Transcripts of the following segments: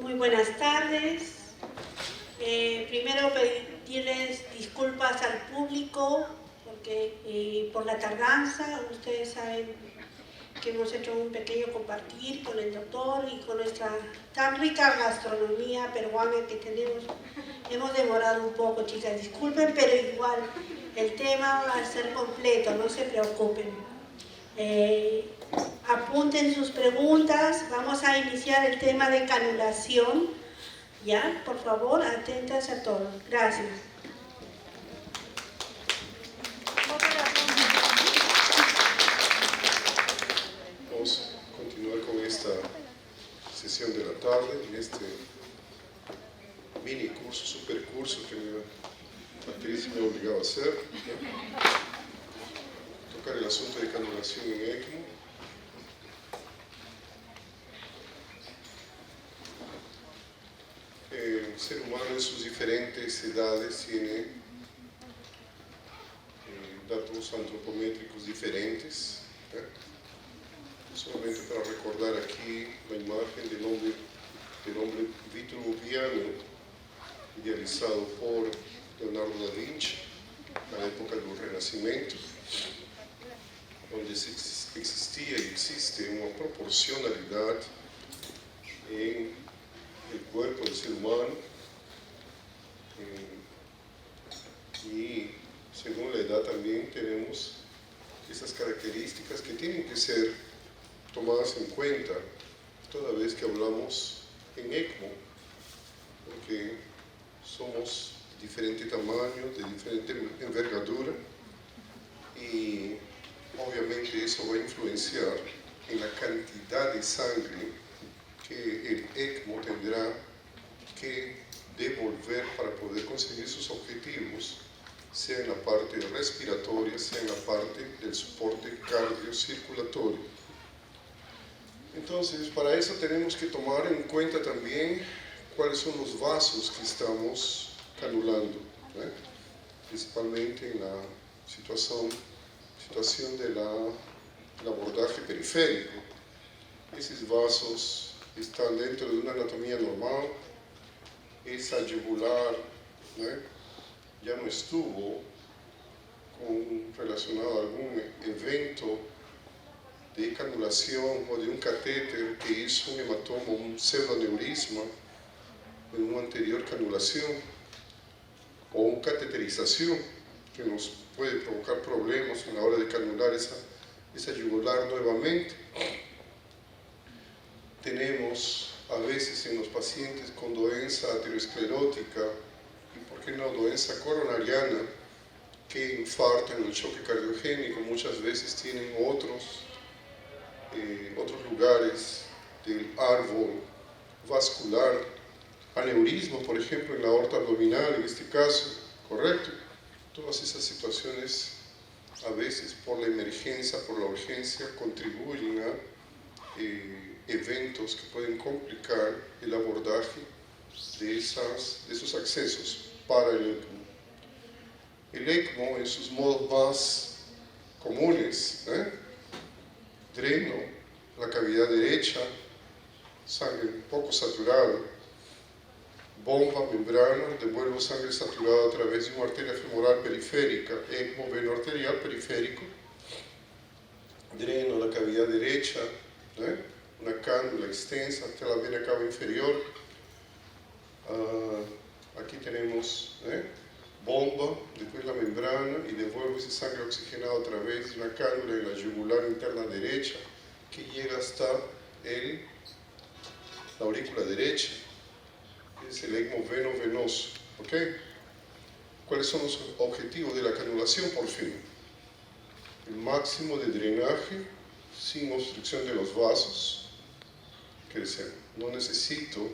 Muy buenas tardes. Primero pedirles disculpas al público porque por la tardanza. Ustedes saben que hemos hecho un pequeño compartir con el doctor y con nuestra tan rica gastronomía peruana que tenemos. Hemos demorado un poco, chicas, disculpen, pero igual el tema va a ser completo, no se preocupen. Apunten sus preguntas. Vamos a iniciar el tema de canulación. ¿Ya? Por favor, atentas a todo. Gracias. Vamos a continuar con esta sesión de la tarde, en este mini curso, super curso que Patricia me ha obligado a hacer, ¿no? Tocar el asunto de canulación en ECMO. El ser humano en sus diferentes edades tiene datos antropométricos diferentes, ¿eh? Solamente para recordar aquí la imagen del hombre vitruviano idealizado por Leonardo da Vinci en la época del Renacimiento, donde existía y existe una proporcionalidad en el cuerpo del ser humano y según la edad también tenemos esas características que tienen que ser tomadas en cuenta toda vez que hablamos en ECMO, porque somos de diferente tamaño, de diferente envergadura y obviamente eso va a influenciar en la cantidad de sangre que el ECMO tendrá que devolver para poder conseguir sus objetivos, sea en la parte respiratoria, sea en la parte del soporte cardiocirculatorio. Entonces, para eso tenemos que tomar en cuenta también cuáles son los vasos que estamos canulando, ¿eh? Principalmente en la situación del abordaje periférico. Esos vasos están dentro de una anatomía normal. Esa yugular, ¿eh? Ya no estuvo relacionado a algún evento de canulación o de un catéter que hizo un hematoma, un pseudoneurisma en una anterior canulación, o una cateterización que nos puede provocar problemas a la hora de canular esa yugular nuevamente. Tenemos a veces en los pacientes con doença aterosclerótica y, por qué no, doença coronariana, que infartan el choque cardiogénico, muchas veces tienen otros lugares del árbol vascular, aneurisma, por ejemplo, en la aorta abdominal, en este caso, ¿correcto? Todas esas situaciones, a veces por la emergencia, por la urgencia, contribuyen a eventos que pueden complicar el abordaje de esos accesos para el ECMO. El ECMO, en sus modos más comunes, dreno la cavidad derecha, sangre poco saturada, bomba, membrana, devuelvo sangre saturada a través de una arteria femoral periférica, ECMO veno arterial periférico, dreno la cavidad derecha, una cánula extensa hasta la vena cava inferior. Aquí tenemos bomba, después la membrana y devuelvo esa sangre oxigenada a través de una cánula en la yugular interna derecha que llega hasta la aurícula derecha. Es el ECMO veno-venoso. ¿Okay? ¿Cuáles son los objetivos de la canulación por fin? El máximo de drenaje sin obstrucción de los vasos. Quiere decir, no necesito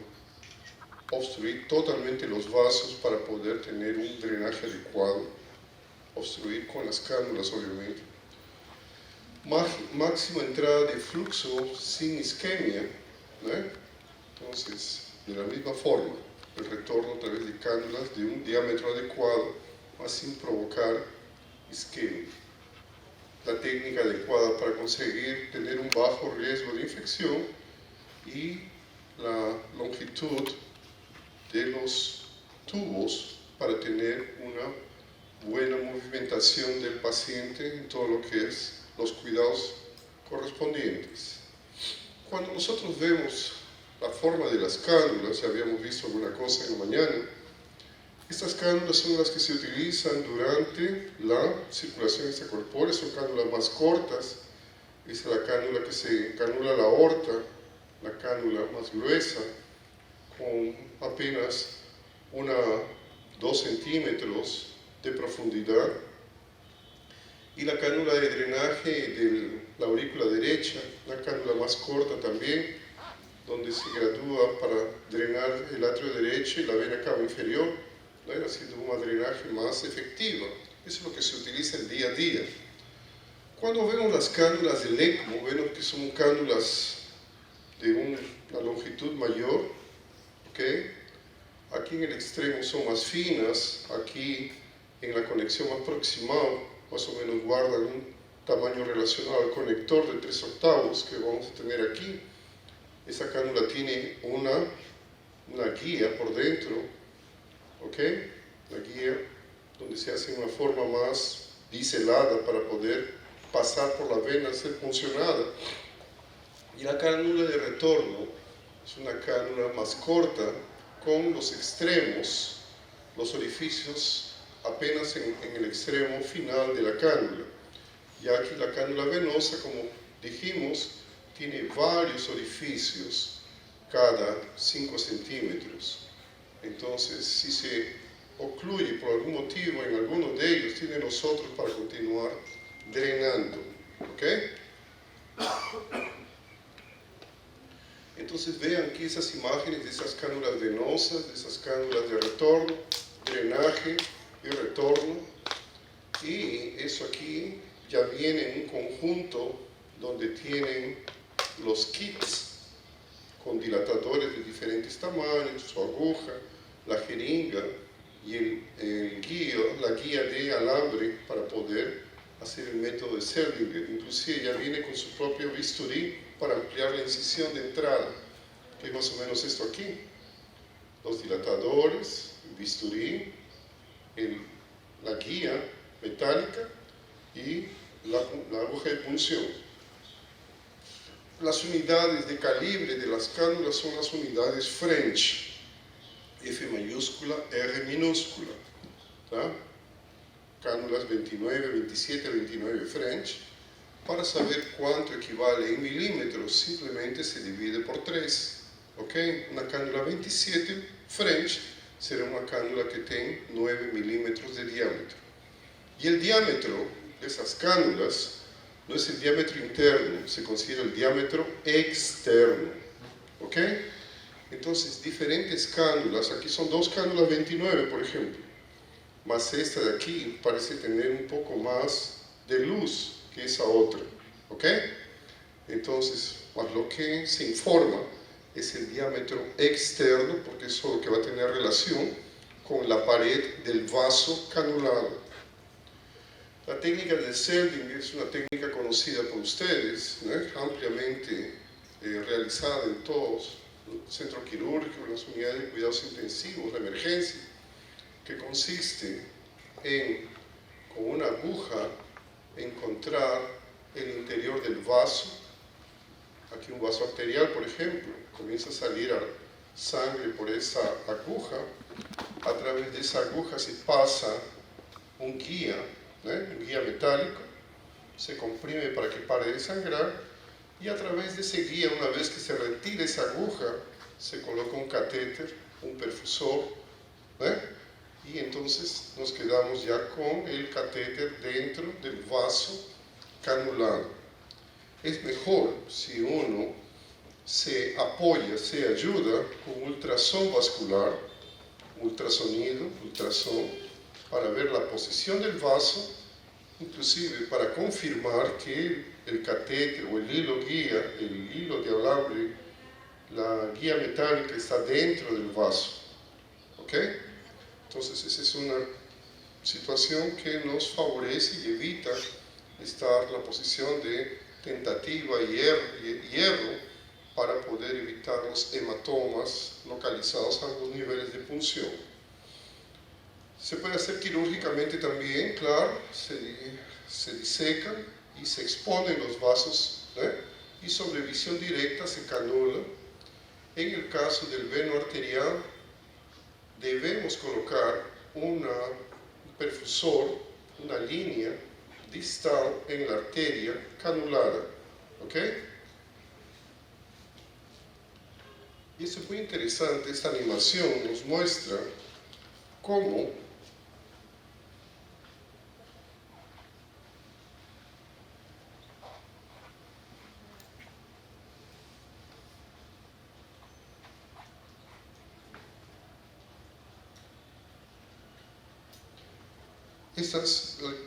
obstruir totalmente los vasos para poder tener un drenaje adecuado, obstruir con las cánulas obviamente. Máxima entrada de flujo sin isquemia, entonces de la misma forma el retorno a través de cánulas de un diámetro adecuado, mas sin provocar isquemia. La técnica adecuada para conseguir tener un bajo riesgo de infección y la longitud de los tubos para tener una buena movimentación del paciente en todo lo que es los cuidados correspondientes. Cuando nosotros vemos la forma de las cánulas, ya habíamos visto alguna cosa en la mañana, estas cánulas son las que se utilizan durante la circulación extracorpórea, son cánulas más cortas. Esta es la cánula que se canula la aorta, la cánula más gruesa, con apenas 2 centímetros de profundidad. Y la cánula de drenaje de la aurícula derecha, la cánula más corta también, donde se gradúa para drenar el atrio derecho y la vena cava inferior, ¿no? Haciendo un drenaje más efectivo. Eso es lo que se utiliza el día a día. Cuando vemos las cánulas del ECMO, vemos que son cánulas de una longitud mayor, ¿okay? Aquí en el extremo son más finas, aquí en la conexión más proximal, más o menos guardan un tamaño relacionado al conector de 3/8 que vamos a tener aquí. Esa cánula tiene una guía por dentro, ¿ok? La guía donde se hace una forma más biselada para poder pasar por la vena, ser funcionada. Y la cánula de retorno es una cánula más corta con los extremos, los orificios apenas en el extremo final de la cánula. Y aquí la cánula venosa, como dijimos, tiene varios orificios cada 5 centímetros. Entonces, si se ocluye por algún motivo en alguno de ellos, tiene nosotros para continuar drenando. ¿Ok? Entonces vean aquí esas imágenes de esas cánulas venosas, de esas cánulas de retorno, drenaje y retorno. Y eso aquí ya viene en un conjunto donde tienen los kits con dilatadores de diferentes tamaños, su aguja, la jeringa y la guía de alambre para poder hacer el método de Seldinger. Inclusive ya viene con su propio bisturí para ampliar la incisión de entrada, que es más o menos esto aquí. Los dilatadores, el bisturí, la guía metálica y la aguja de punción. Las unidades de calibre de las cánulas son las unidades French, F mayúscula, R minúscula. ¿Tá? Cánulas 29, 27, 29 French. Para saber cuánto equivale en milímetros, simplemente se divide por 3. ¿Okay? Una cánula 27 French será una cánula que tenga 9 milímetros de diámetro. Y el diámetro de esas cánulas no es el diámetro interno, se considera el diámetro externo. ¿Ok? Entonces, diferentes cánulas, aquí son 2 cánulas 29, por ejemplo, más esta de aquí parece tener un poco más de luz que esa otra. ¿Ok? Entonces, más lo que se informa es el diámetro externo, porque eso es lo que va a tener relación con la pared del vaso canulado. La técnica de Seldinger es una técnica conocida por ustedes, ¿no? Ampliamente realizada en todos los centros quirúrgicos, las unidades de cuidados intensivos, la emergencia, que consiste en, con una aguja, encontrar el interior del vaso. Aquí un vaso arterial, por ejemplo, comienza a salir sangre por esa aguja. A través de esa aguja se pasa un guía metálico, se comprime para que pare de sangrar, y a través de ese guía, una vez que se retira esa aguja, se coloca un catéter, un perfusor, y entonces nos quedamos ya con el catéter dentro del vaso canulado. Es mejor si uno se apoya, se ayuda con ultrasonido vascular, ultrasonido, ultrason, para ver la posición del vaso, inclusive para confirmar que el catéter o el hilo guía, el hilo de alambre, la guía metálica está dentro del vaso. ¿Ok? Entonces esa es una situación que nos favorece y evita estar en la posición de tentativa y hierro para poder evitar los hematomas localizados a los niveles de punción. Se puede hacer quirúrgicamente también, claro, se disecan y se exponen los vasos, y sobre visión directa se canula. En el caso del veno arterial, debemos colocar un perfusor, una línea distal en la arteria canulada, ¿ok? Y esto es muy interesante, esta animación nos muestra cómo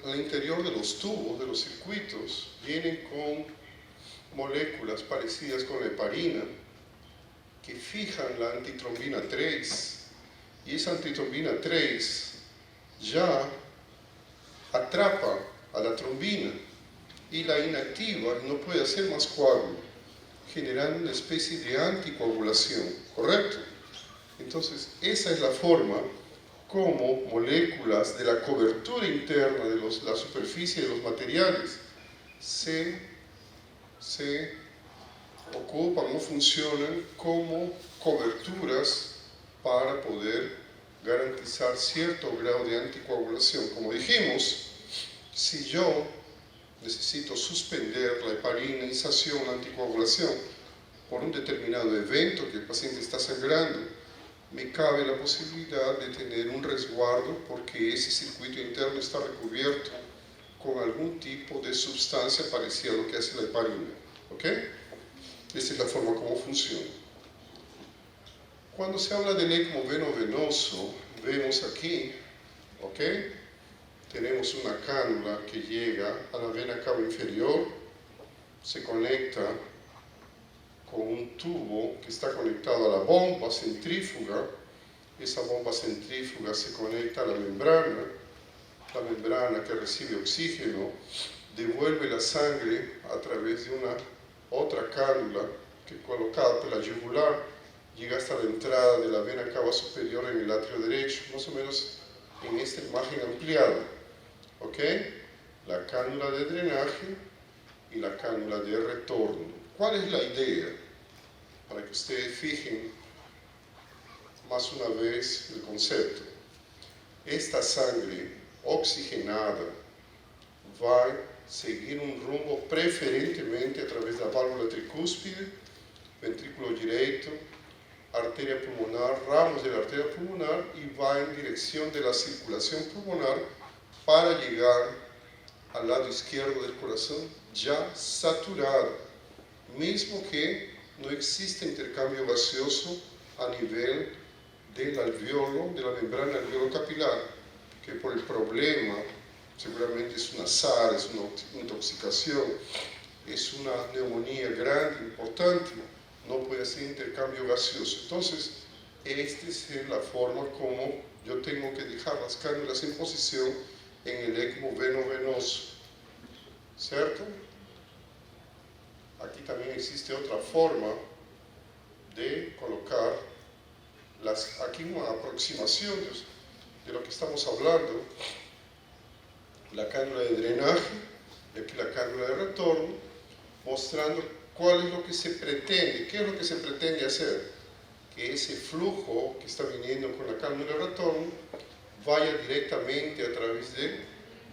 al interior de los tubos, de los circuitos, vienen con moléculas parecidas con la heparina que fijan la antitrombina 3, y esa antitrombina 3 ya atrapa a la trombina y la inactiva y no puede hacer más coágulo, generando una especie de anticoagulación, ¿correcto? Entonces, esa es la forma como moléculas de la cobertura interna de la superficie de los materiales se ocupan o funcionan como coberturas para poder garantizar cierto grado de anticoagulación. Como dijimos, si yo necesito suspender la heparinización, la anticoagulación, por un determinado evento que el paciente está sangrando, me cabe la posibilidad de tener un resguardo porque ese circuito interno está recubierto con algún tipo de sustancia parecida a lo que hace la heparina, ¿ok? Esa es la forma como funciona. Cuando se habla del ECMO veno-venoso, vemos aquí, ¿ok? Tenemos una cánula que llega a la vena cava inferior, se conecta con un tubo que está conectado a la bomba centrífuga. Esa bomba centrífuga se conecta a la membrana que recibe oxígeno, devuelve la sangre a través de una otra cánula que colocada por la yugular llega hasta la entrada de la vena cava superior en el atrio derecho, más o menos en esta imagen ampliada, ¿ok? La cánula de drenaje y la cánula de retorno. ¿Cuál es la idea? Para que ustedes fijen más una vez el concepto. Esta sangre oxigenada va a seguir un rumbo preferentemente a través de la válvula tricúspide, ventrículo direito, arteria pulmonar, ramos de la arteria pulmonar, y va en dirección de la circulación pulmonar para llegar al lado izquierdo del corazón ya saturado, mismo que no existe intercambio gaseoso a nivel del alveolo, de la membrana alveolo capilar, que por el problema, seguramente es una SAR, es una intoxicación, es una neumonía grande, importante, no puede hacer intercambio gaseoso. Entonces, esta es la forma como yo tengo que dejar las cánulas en posición en el ECMO veno-venoso, ¿cierto? Aquí también existe otra forma de colocar aquí una aproximación de lo que estamos hablando, la cánula de drenaje y aquí la cánula de retorno, mostrando cuál es lo que se pretende, qué es lo que se pretende hacer, que ese flujo que está viniendo con la cánula de retorno vaya directamente a través del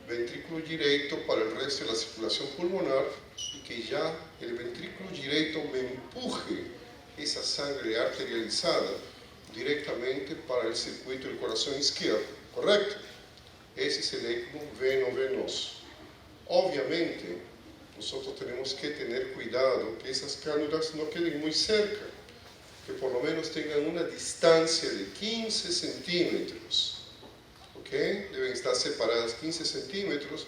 ventrículo direito para el resto de la circulación pulmonar y que ya el ventrículo direito me empuje esa sangre arterializada directamente para el circuito del corazón izquierdo, ¿correcto? Ese es el ECMO veno-venoso. Obviamente, nosotros tenemos que tener cuidado que esas cánulas no queden muy cerca, que por lo menos tengan una distancia de 15 centímetros, ¿ok? Deben estar separadas 15 centímetros,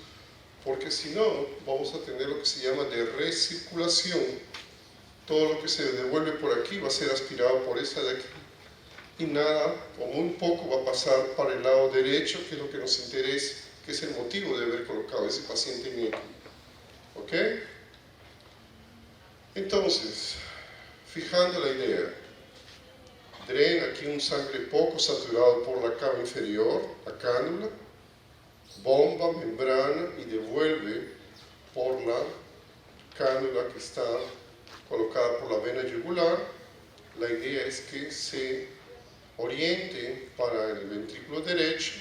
porque si no, vamos a tener lo que se llama de recirculación. Todo lo que se devuelve por aquí va a ser aspirado por esa de aquí, y nada, o muy poco, va a pasar para el lado derecho, que es lo que nos interesa, que es el motivo de haber colocado a ese paciente en ECMO. ¿Ok? Entonces, fijando la idea. Drena aquí un sangre poco saturado por la cava inferior, la cánula, bomba, membrana y devuelve por la cánula que está colocada por la vena yugular. La idea es que se oriente para el ventrículo derecho.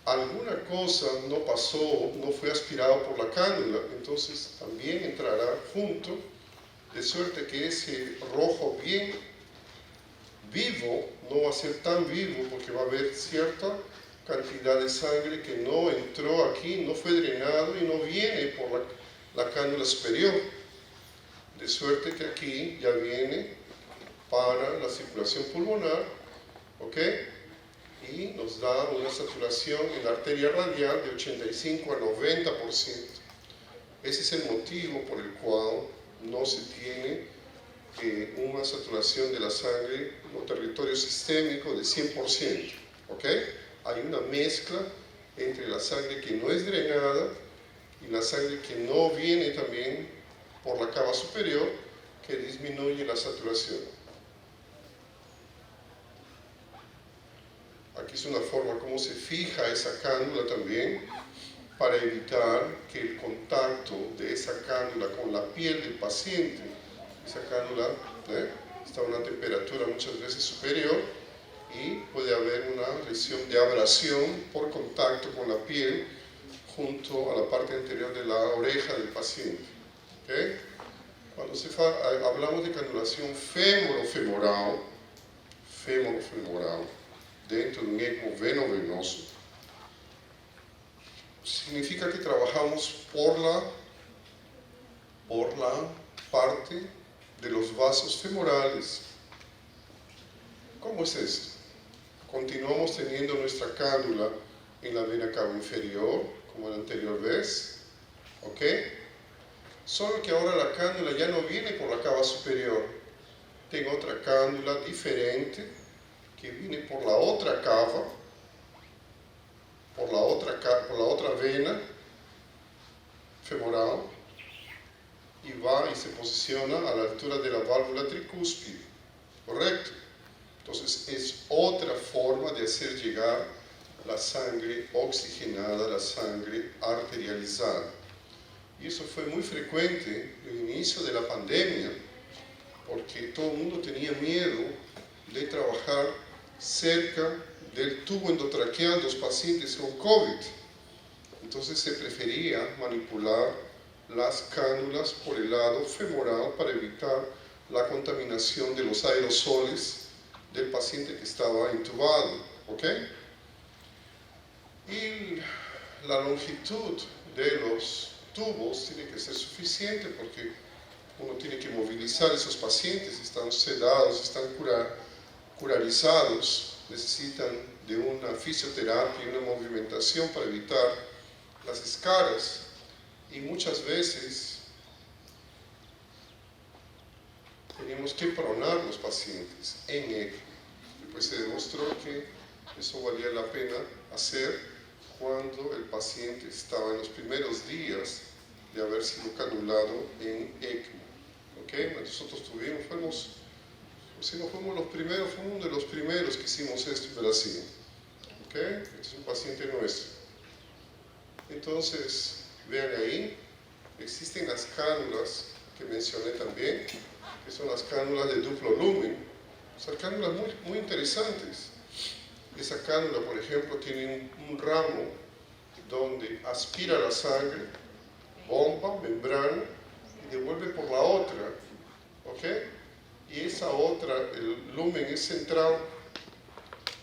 Alguna cosa no pasó, no fue aspirado por la cánula, entonces también entrará junto, de suerte que ese rojo bien vivo no va a ser tan vivo porque va a haber cierta cantidad de sangre que no entró aquí, no fue drenado y no viene por la cánula superior. De suerte que aquí ya viene para la circulación pulmonar, ¿ok? Y nos da una saturación en la arteria radial de 85 a 90%. Ese es el motivo por el cual no se tiene una saturación de la sangre en el territorio sistémico de 100%, ¿ok? Hay una mezcla entre la sangre que no es drenada y la sangre que no viene también por la cava superior, que disminuye la saturación. Aquí es una forma como se fija esa cánula también, para evitar que el contacto de esa cánula con la piel del paciente, esa cánula está a una temperatura muchas veces superior y puede haber una lesión de abrasión por contacto con la piel junto a la parte anterior de la oreja del paciente. ¿Okay? Cuando hablamos de canulación fémoro-femoral dentro de un ECMO veno-venoso, significa que trabajamos por la parte de los vasos femorales. ¿Cómo es esto? Continuamos teniendo nuestra cánula en la vena cava inferior, como la anterior vez, ¿ok? Solo que ahora la cánula ya no viene por la cava superior. Tengo otra cánula diferente que viene por la otra cava, por la otra vena femoral y va y se posiciona a la altura de la válvula tricúspide, ¿correcto? Entonces es otra forma de hacer llegar la sangre oxigenada, la sangre arterializada. Y eso fue muy frecuente en el inicio de la pandemia, porque todo el mundo tenía miedo de trabajar cerca del tubo endotraqueal de los pacientes con COVID. Entonces se prefería manipular las cánulas por el lado femoral para evitar la contaminación de los aerosoles del paciente que estaba intubado, ¿ok? Y la longitud de los tubos tiene que ser suficiente porque uno tiene que movilizar a esos pacientes, están sedados, están curarizados, necesitan de una fisioterapia y una movimentación para evitar las escaras, y muchas veces tenemos que pronar los pacientes en ECMO. Después se demostró que eso valía la pena hacer cuando el paciente estaba en los primeros días de haber sido canulado en ECMO. ¿Okay? Nosotros fuimos los primeros, fue uno de los primeros que hicimos esto en Brasil. ¿Okay? Este es un paciente nuestro. Entonces, vean ahí, existen las cánulas que mencioné también, que son las cánulas de duplo lumen. Son cánulas muy interesantes. Esa cánula, por ejemplo, tiene un ramo donde aspira la sangre, bomba, membrana, y devuelve por la otra, ¿ok? Y esa otra, el lumen es central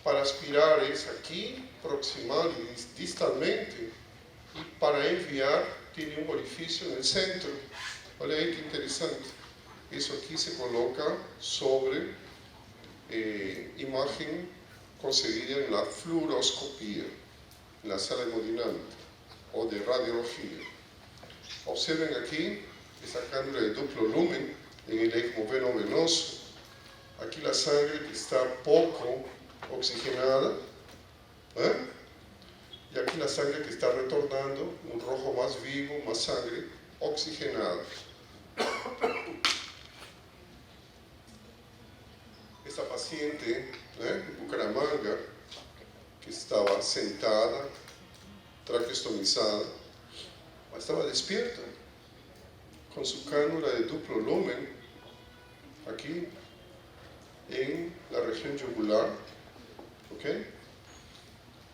para aspirar, es aquí, proximal y distalmente, y para enviar tiene un orificio en el centro. Olha ahí qué interesante. Eso aquí se coloca sobre imagen conseguida en la fluoroscopía, en la sala hemodinámica o de radiología. Observen aquí esa cánula de duplo lumen en el ECMO veno-venoso. Aquí la sangre que está poco oxigenada, y aquí la sangre que está retornando, un rojo más vivo, más sangre oxigenada. paciente en Bucaramanga que estaba sentada, traqueostomizada, estaba despierta, con su cánula de duplo lumen, aquí, en la región yugular, ¿ok?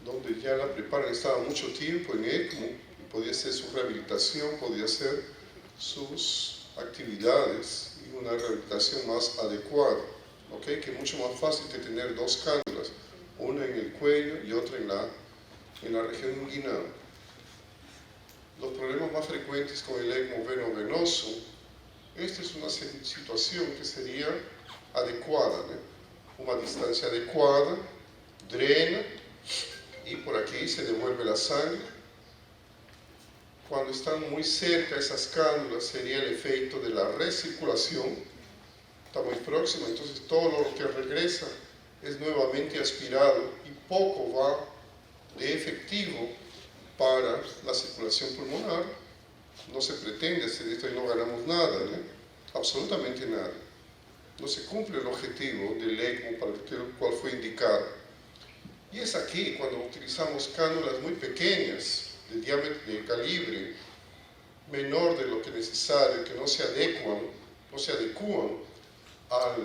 Donde ya la preparan, estaba mucho tiempo en ECMO, y podía hacer su rehabilitación, podía hacer sus actividades y una rehabilitación más adecuada, ¿ok? Que es mucho más fácil que tener dos cánulas, una en el cuello y otra en la región inguinal. Los problemas más frecuentes con el ECMO veno-venoso, esta es una situación que sería adecuada, ¿no? Una distancia adecuada, drena, y por aquí se devuelve la sangre. Cuando están muy cerca esas cánulas sería el efecto de la recirculación, está muy próximo, entonces todo lo que regresa es nuevamente aspirado y poco va de efectivo para la circulación pulmonar. No se pretende hacer esto y no ganamos nada, ¿no? Absolutamente nada. No se cumple el objetivo del ECMO para el cual fue indicado. Y es aquí cuando utilizamos cánulas muy pequeñas, de diámetro, de calibre menor de lo que es necesario, que no se adecúan a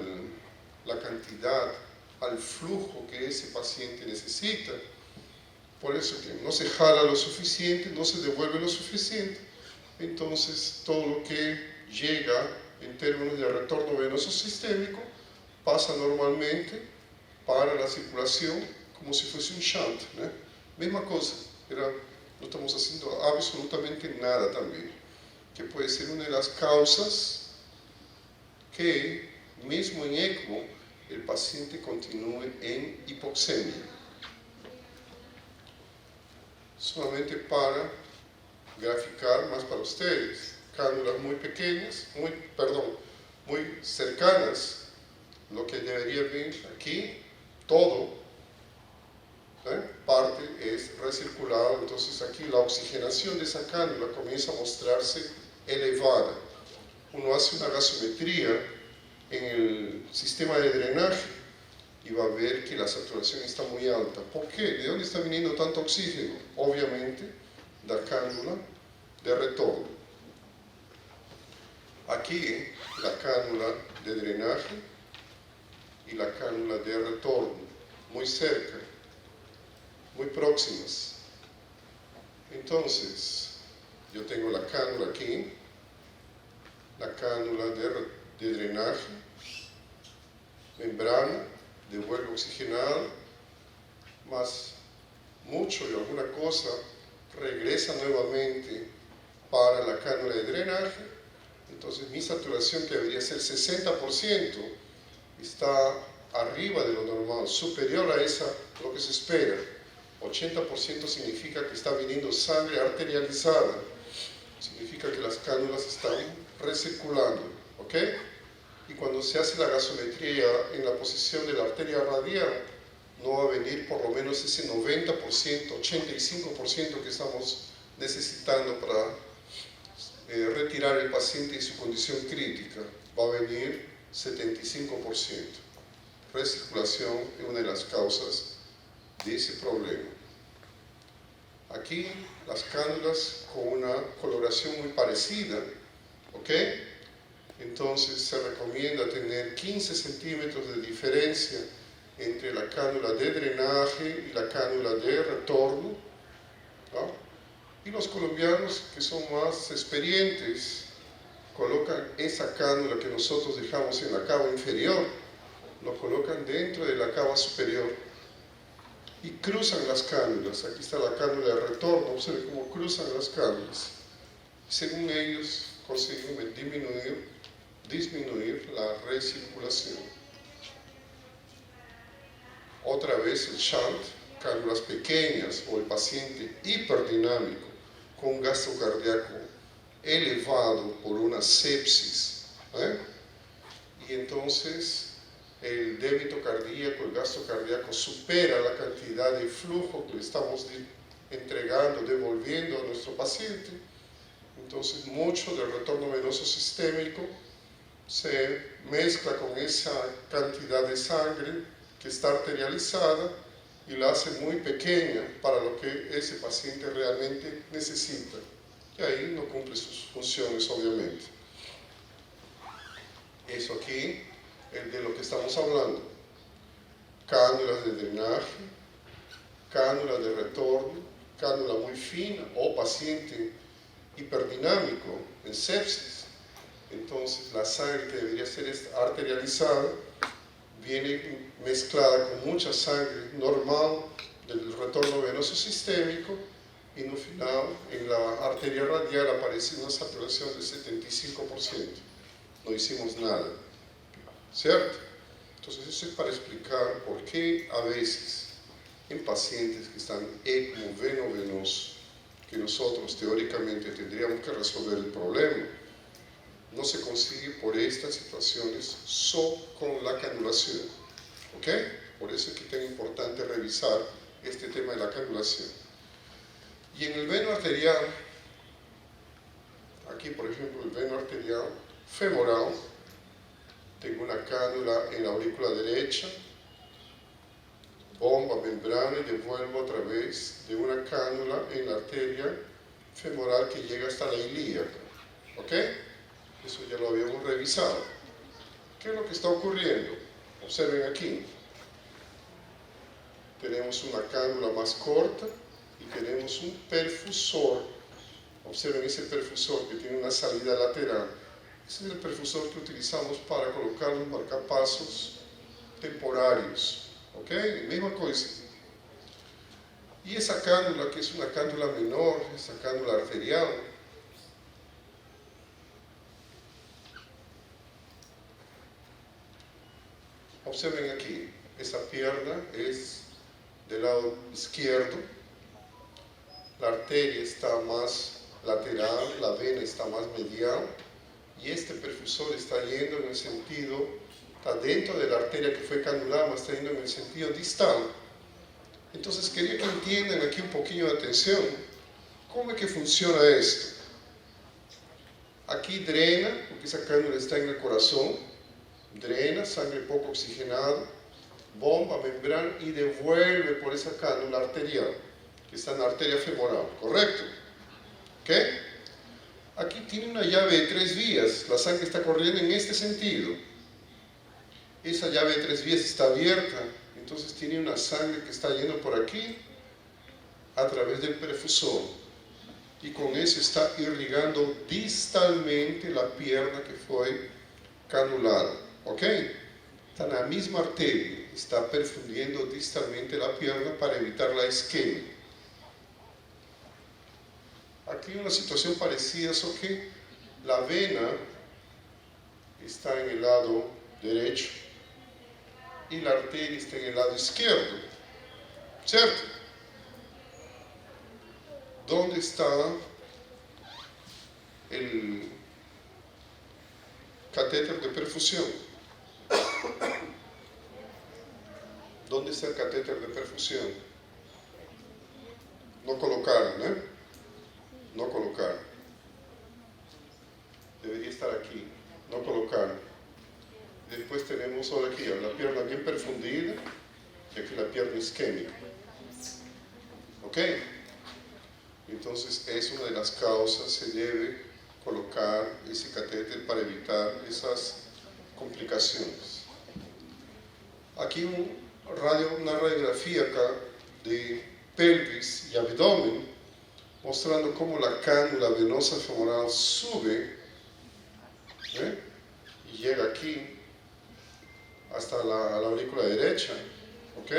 la cantidad, al flujo que ese paciente necesita. Por eso que no se jala lo suficiente, no se devuelve lo suficiente, entonces todo lo que llega en términos de retorno venoso sistémico pasa normalmente para la circulación como si fuese un shunt, ¿no? Misma cosa, no estamos haciendo absolutamente nada también, que puede ser una de las causas que mismo en ECMO el paciente continúe en hipoxemia. Solamente para graficar más para ustedes, cánulas muy pequeñas, muy cercanas, lo que debería ver aquí, todo, parte es recirculado, entonces aquí la oxigenación de esa cánula comienza a mostrarse elevada. Uno hace una gasometría en el sistema de drenaje y va a ver que la saturación está muy alta. ¿Por qué? ¿De dónde está viniendo tanto oxígeno? Obviamente, la cánula de retorno. Aquí la cánula de drenaje y la cánula de retorno, muy cerca, muy próximas. Entonces, yo tengo la cánula aquí, la cánula de drenaje, membrana, devuelve oxigenado, más mucho y alguna cosa regresa nuevamente para la cánula de drenaje. Entonces mi saturación, que debería ser 60%, está arriba de lo normal, superior a lo que se espera. 80% significa que está viniendo sangre arterializada, significa que las cánulas están recirculando, ¿ok? Y cuando se hace la gasometría en la posición de la arteria radial, no va a venir por lo menos ese 90%, 85% que estamos necesitando para retirar el paciente de su condición crítica. Va a venir 75%. Recirculación es una de las causas de ese problema. Aquí las cánulas con una coloración muy parecida, ¿ok? Entonces se recomienda tener 15 centímetros de diferencia entre la cánula de drenaje y la cánula de retorno, ¿no? Y los colombianos que son más experientes colocan esa cánula que nosotros dejamos en la cava inferior, lo colocan dentro de la cava superior y cruzan las cánulas. Aquí está la cánula de retorno, observen cómo cruzan las cánulas. Según ellos consiguen disminuir la recirculación. Otra vez el shunt, cánulas pequeñas o el paciente hiperdinamico con un gasto cardíaco elevado por una sepsis, y entonces el débito cardíaco, el gasto cardíaco supera la cantidad de flujo que le estamos entregando, devolviendo a nuestro paciente. Entonces mucho del retorno venoso sistémico se mezcla con esa cantidad de sangre que está arterializada y la hace muy pequeña para lo que ese paciente realmente necesita. Y ahí no cumple sus funciones, obviamente. Eso aquí es de lo que estamos hablando. Cánulas de drenaje, cánulas de retorno, cánula muy fina o paciente hiperdinámico en sepsis. Entonces la sangre que debería ser arterializada viene mezclada con mucha sangre normal del retorno venoso sistémico y no final en la arteria radial aparece una saturación del 75%. No hicimos nada, ¿cierto? Entonces eso es para explicar por qué a veces en pacientes que están ECMO veno-venoso, que nosotros teóricamente tendríamos que resolver el problema, no se consigue por estas situaciones solo con la canulación. ¿Ok? Por eso es que es importante revisar este tema de la canulación. Y en el veno arterial, aquí por ejemplo el veno arterial femoral, tengo una cánula en la aurícula derecha, bomba, membrana y devuelvo a través de una cánula en la arteria femoral que llega hasta la ilíaca. ¿Ok? Eso ya lo habíamos revisado. ¿Qué es lo que está ocurriendo? Observen aquí. Tenemos una cánula más corta y tenemos un perfusor. Observen ese perfusor que tiene una salida lateral. Ese es el perfusor que utilizamos para colocar los marcapasos temporarios. ¿Ok? Misma cosa. Y esa cánula, que es una cánula menor, esa cánula arterial, observen aquí, esa pierna es del lado izquierdo, la arteria está más lateral, la vena está más medial, y este perfusor está yendo en el sentido, está dentro de la arteria que fue canulada, mas está yendo en el sentido distal. Entonces quería que entiendan aquí un poquillo de atención, ¿cómo es que funciona esto? Aquí drena, porque esa cánula está en el corazón, drena, sangre poco oxigenada, bomba, membrana y devuelve por esa cánula arterial, que está en la arteria femoral, ¿correcto? ¿Ok? Aquí tiene una llave de 3 vías, la sangre está corriendo en este sentido. Esa llave de 3 vías está abierta, entonces tiene una sangre que está yendo por aquí a través del perfusor. Y con eso está irrigando distalmente la pierna que fue canulada. ¿Ok? Está en la misma arteria, está perfundiendo distalmente la pierna para evitar la isquemia. Aquí una situación parecida, es que la vena está en el lado derecho y la arteria está en el lado izquierdo, ¿cierto? ¿Dónde está el catéter de perfusión? ¿Dónde está el catéter de perfusión? No colocaron, ¿eh? No colocaron. Debería estar aquí. No colocaron. Después tenemos ahora aquí la pierna bien perfundida y aquí la pierna isquémica. ¿Ok? Entonces es una de las causas, se debe colocar ese catéter para evitar esas complicaciones. Aquí una radiografía acá de pelvis y abdomen, mostrando cómo la cánula venosa femoral sube y llega aquí hasta la aurícula derecha. ¿Ok?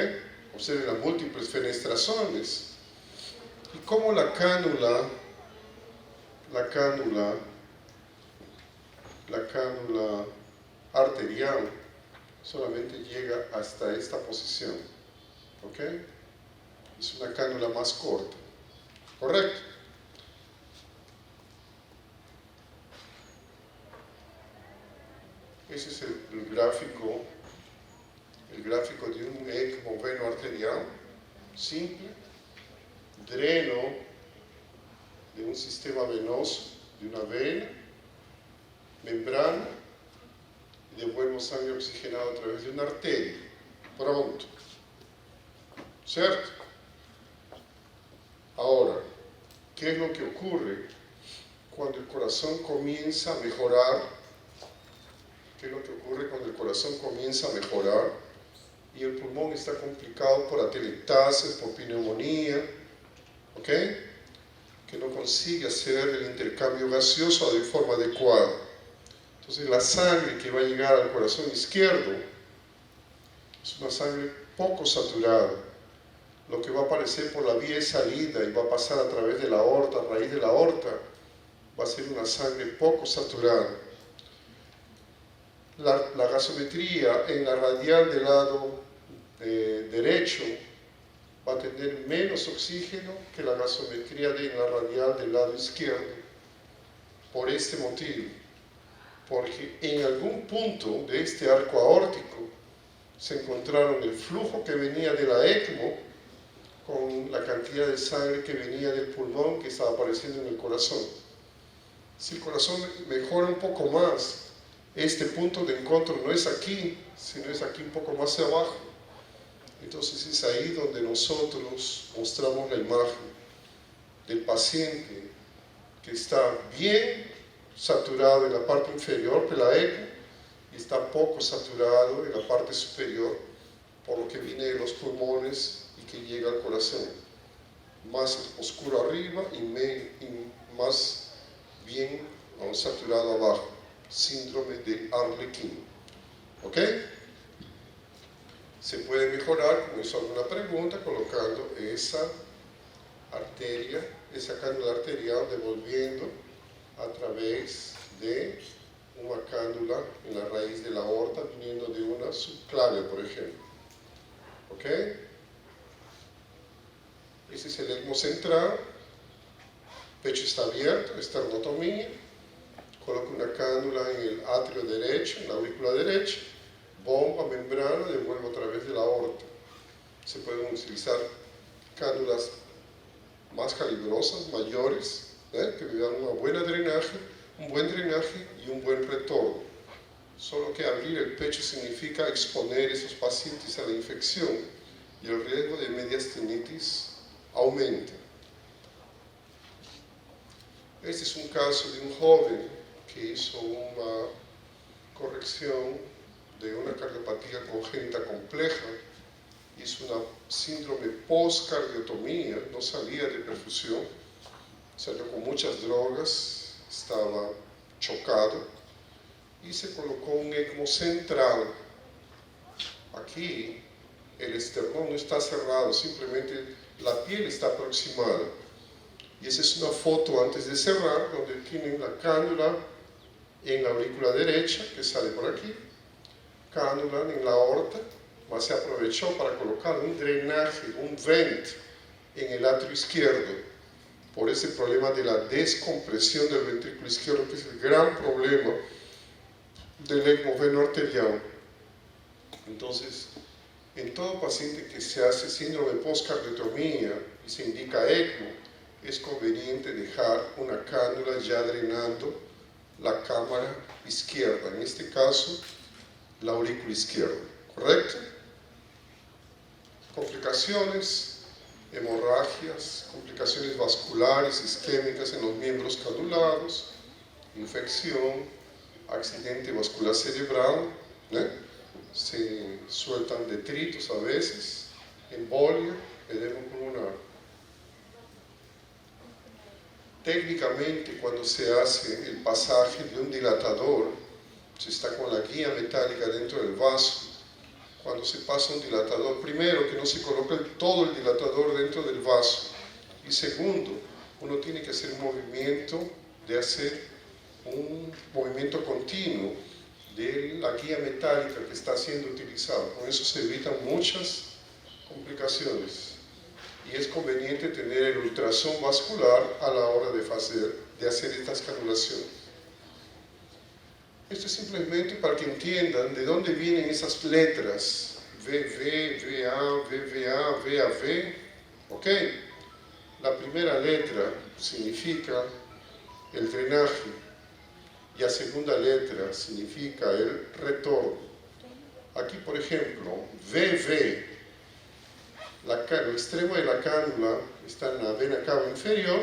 Observen las múltiples fenestraciones y cómo la cánula arterial solamente llega hasta esta posición. ¿Ok? Es una cánula más corta. ¿Correcto? Ese es el gráfico de un ECMO veno arterial simple, dreno de un sistema venoso, de una vena, membrana, y devuelvo sangre oxigenada a través de una arteria. Pronto. ¿Cierto? Ahora, ¿qué es lo que ocurre cuando el corazón comienza a mejorar? ¿Qué es lo que ocurre cuando el corazón comienza a mejorar y el pulmón está complicado por atelectasis, por pneumonía, ¿ok? Que no consigue hacer el intercambio gaseoso de forma adecuada? Entonces la sangre que va a llegar al corazón izquierdo es una sangre poco saturada. Lo que va a aparecer por la vía de salida y va a pasar a través de la aorta, a raíz de la aorta, va a ser una sangre poco saturada. La gasometría en la radial del lado derecho va a tener menos oxígeno que la gasometría en la radial del lado izquierdo. Por este motivo, porque en algún punto de este arco aórtico se encontraron el flujo que venía de la ECMO con la cantidad de sangre que venía del pulmón que estaba apareciendo en el corazón. Si el corazón mejora un poco más, este punto de encuentro no es aquí, sino es aquí un poco más abajo. Entonces es ahí donde nosotros mostramos la imagen del paciente que está bien saturado en la parte inferior de la ECMO y está poco saturado en la parte superior, por lo que viene de los pulmones y que llega al corazón. Más oscuro arriba y más bien saturado abajo. Síndrome de Arlequín. ¿Ok? Se puede mejorar, como hizo alguna pregunta, colocando esa arteria, esa cánula arterial, devolviendo a través de una cánula en la raíz de la aorta, viniendo de una subclavia, por ejemplo. ¿Ok? Ese es el ECMO central. Pecho está abierto, esternotomía. Coloco una cánula en el atrio derecho, en la aurícula derecha. Bomba, membrana, devuelvo a través de la aorta. Se pueden utilizar cánulas más calibrosas, mayores, que me dan un buen drenaje y un buen retorno. Solo que abrir el pecho significa exponer a esos pacientes a la infección y el riesgo de mediastinitis aumenta. Este es un caso de un joven que hizo una corrección de una cardiopatía congénita compleja, hizo una síndrome post-cardiotomía, no salía de perfusión, salió con muchas drogas, estaba chocado y se colocó un ECMO central. Aquí el esternón no está cerrado, simplemente la piel está aproximada. Y esa es una foto antes de cerrar, donde tienen la cánula en la aurícula derecha, que sale por aquí, cánula en la aorta, más se aprovechó para colocar un drenaje, un vent en el atrio izquierdo, por ese problema de la descompresión del ventrículo izquierdo, que es el gran problema del ECMO veno arterial. Entonces, en todo paciente que se hace síndrome postcardiotomía y se indica ECMO, es conveniente dejar una cánula ya drenando la cámara izquierda, en este caso la aurícula izquierda, ¿correcto? Complicaciones, hemorragias, complicaciones vasculares, isquémicas en los miembros canulados, infección, accidente vascular cerebral, se sueltan detritos a veces, embolia, edema pulmonar. Técnicamente, cuando se hace el pasaje de un dilatador, se está con la guía metálica dentro del vaso. Cuando se pasa un dilatador, primero que no se coloque todo el dilatador dentro del vaso, y segundo, uno tiene que hacer un movimiento continuo de la guía metálica que está siendo utilizada. Con eso se evitan muchas complicaciones. Y es conveniente tener el ultrasón vascular a la hora de hacer estas canulaciones. Esto es simplemente para que entiendan de dónde vienen esas letras VV, VA, VVA, VAV. ¿Ok? La primera letra significa el drenaje. y la segunda letra significa el retorno. Aquí, por ejemplo, VV, el extremo de la cánula está en la vena cava inferior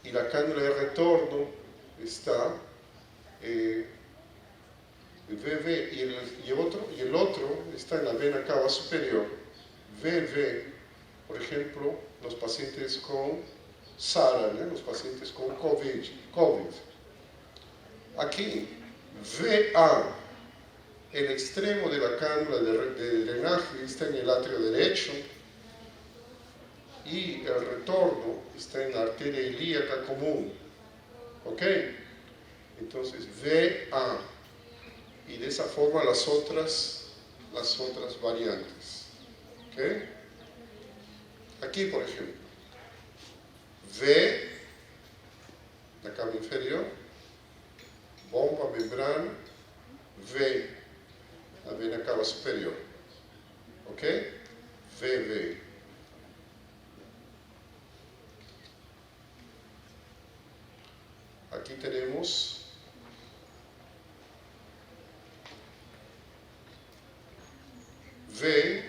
y la cánula de retorno está el VV y el otro está en la vena cava superior. VV, por ejemplo, los pacientes con SARA, los pacientes con COVID. Aquí, VA, el extremo de la cánula de drenaje está en el atrio derecho y el retorno está en la arteria ilíaca común. ¿Ok? Entonces, VA. Y de esa forma las otras variantes. ¿Ok? Aquí, por ejemplo, V, la cava inferior, bomba, membrana, V, la vena cava superior. ¿Ok? VV. Aquí tenemos V,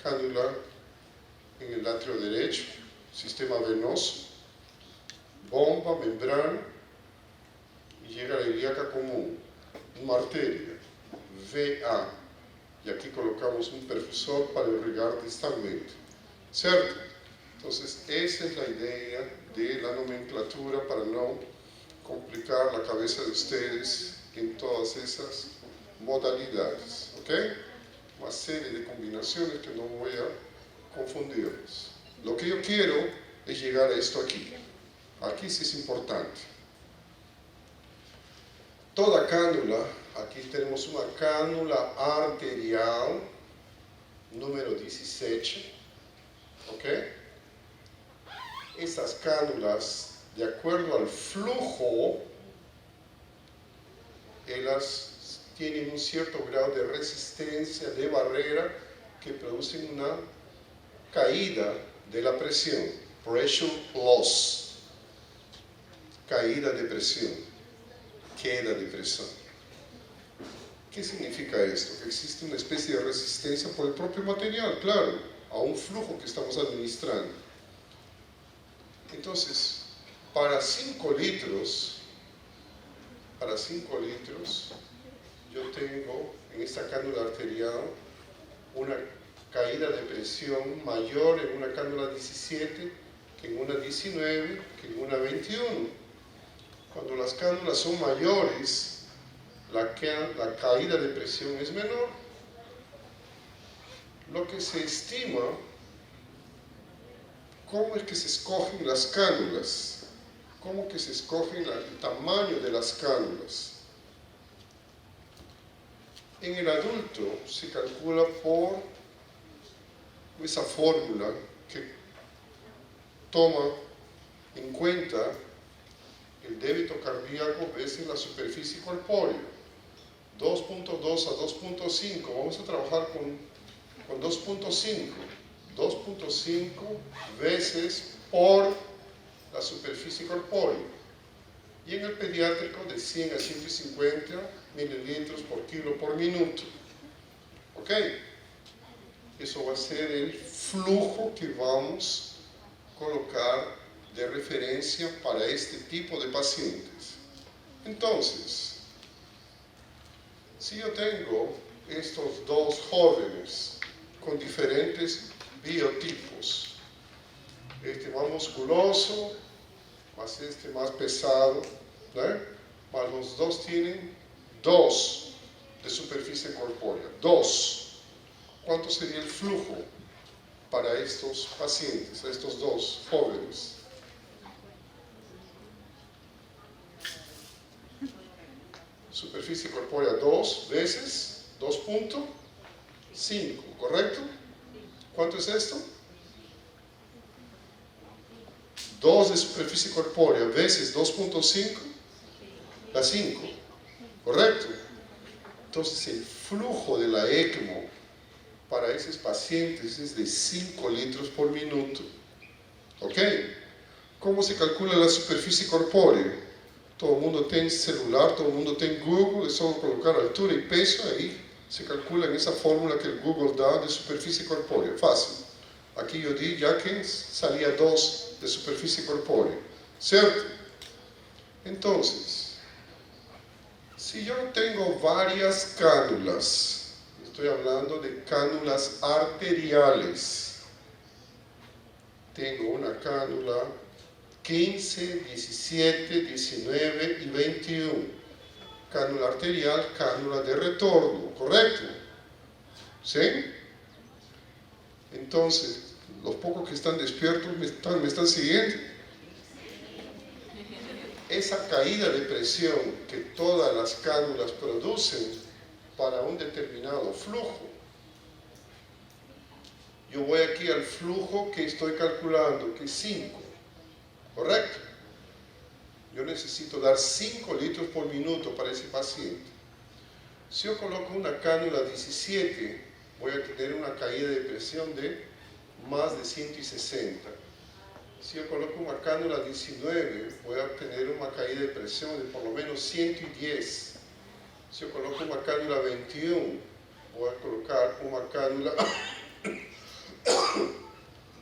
cánula en el atrio derecho, sistema venoso, bomba, membrana, y llega a la ilíaca común, una arteria, VA, y aquí colocamos un perfusor para irrigar distalmente, ¿cierto? Entonces, esa es la idea de la nomenclatura para no complicar la cabeza de ustedes en todas esas modalidades, ¿ok? Una serie de combinaciones que no voy a confundirlos. Lo que yo quiero es llegar a esto aquí. Aquí sí es importante. Toda cánula, aquí tenemos una cánula arterial, número 17, ¿ok? Estas cánulas, de acuerdo al flujo, ellas tienen un cierto grado de resistencia, de barrera, que producen una caída de la presión, pressure loss, caída de presión, queda de presión. ¿Qué significa esto? Que existe una especie de resistencia por el propio material, claro, a un flujo que estamos administrando. Entonces, para 5 litros, yo tengo en esta cánula arterial una caída de presión mayor en una cánula 17 que en una 19, que en una 21. Cuando las cánulas son mayores, la caída de presión es menor. Lo que se estima, ¿cómo es que se escogen las cánulas? ¿Cómo que se escoge el tamaño de las cánulas? En el adulto se calcula por esa fórmula que toma en cuenta el débito cardíaco veces la superficie corpórea. 2.2 a 2.5, vamos a trabajar con 2.5. 2.5 veces por la superficie corpórea. Y en el pediátrico de 100 a 150 mililitros por kilo por minuto. ¿Ok? Eso va a ser el flujo que vamos a colocar de referencia para este tipo de pacientes. Entonces, si yo tengo estos dos jóvenes con diferentes biotipos, este más musculoso, más este más pesado, ¿no? Más los dos tienen 2 de superficie corpórea, 2. ¿Cuánto sería el flujo para estos pacientes, estos dos jóvenes? Superficie corpórea 2 veces 2.5, ¿correcto? ¿Cuánto es esto? 2 de superficie corpórea veces 2.5, da 5, ¿correcto? Entonces el flujo de la ECMO para esos pacientes es de 5 litros por minuto. ¿Ok? ¿Cómo se calcula la superficie corpórea? todo el mundo tiene celular, todo el mundo tiene Google, es solo colocar altura y peso, ahí se calcula en esa fórmula que el Google da de superficie corpórea, fácil. Aquí yo di ya que salía 2 de superficie corpórea, ¿cierto? Entonces, si yo tengo varias cánulas, estoy hablando de cánulas arteriales, tengo una cánula 15, 17, 19 y 21. Cánula arterial, cánula de retorno, ¿correcto? ¿Sí? Entonces, los pocos que están despiertos me están siguiendo. Esa caída de presión que todas las cánulas producen para un determinado flujo. Yo voy aquí al flujo que estoy calculando, que es 5. ¿Correcto? Yo necesito dar 5 litros por minuto para ese paciente. Si yo coloco una cánula 17, voy a tener una caída de presión de más de 160. Si yo coloco una cánula 19, voy a tener una caída de presión de por lo menos 110. Si yo coloco una cánula 21, voy a colocar una cánula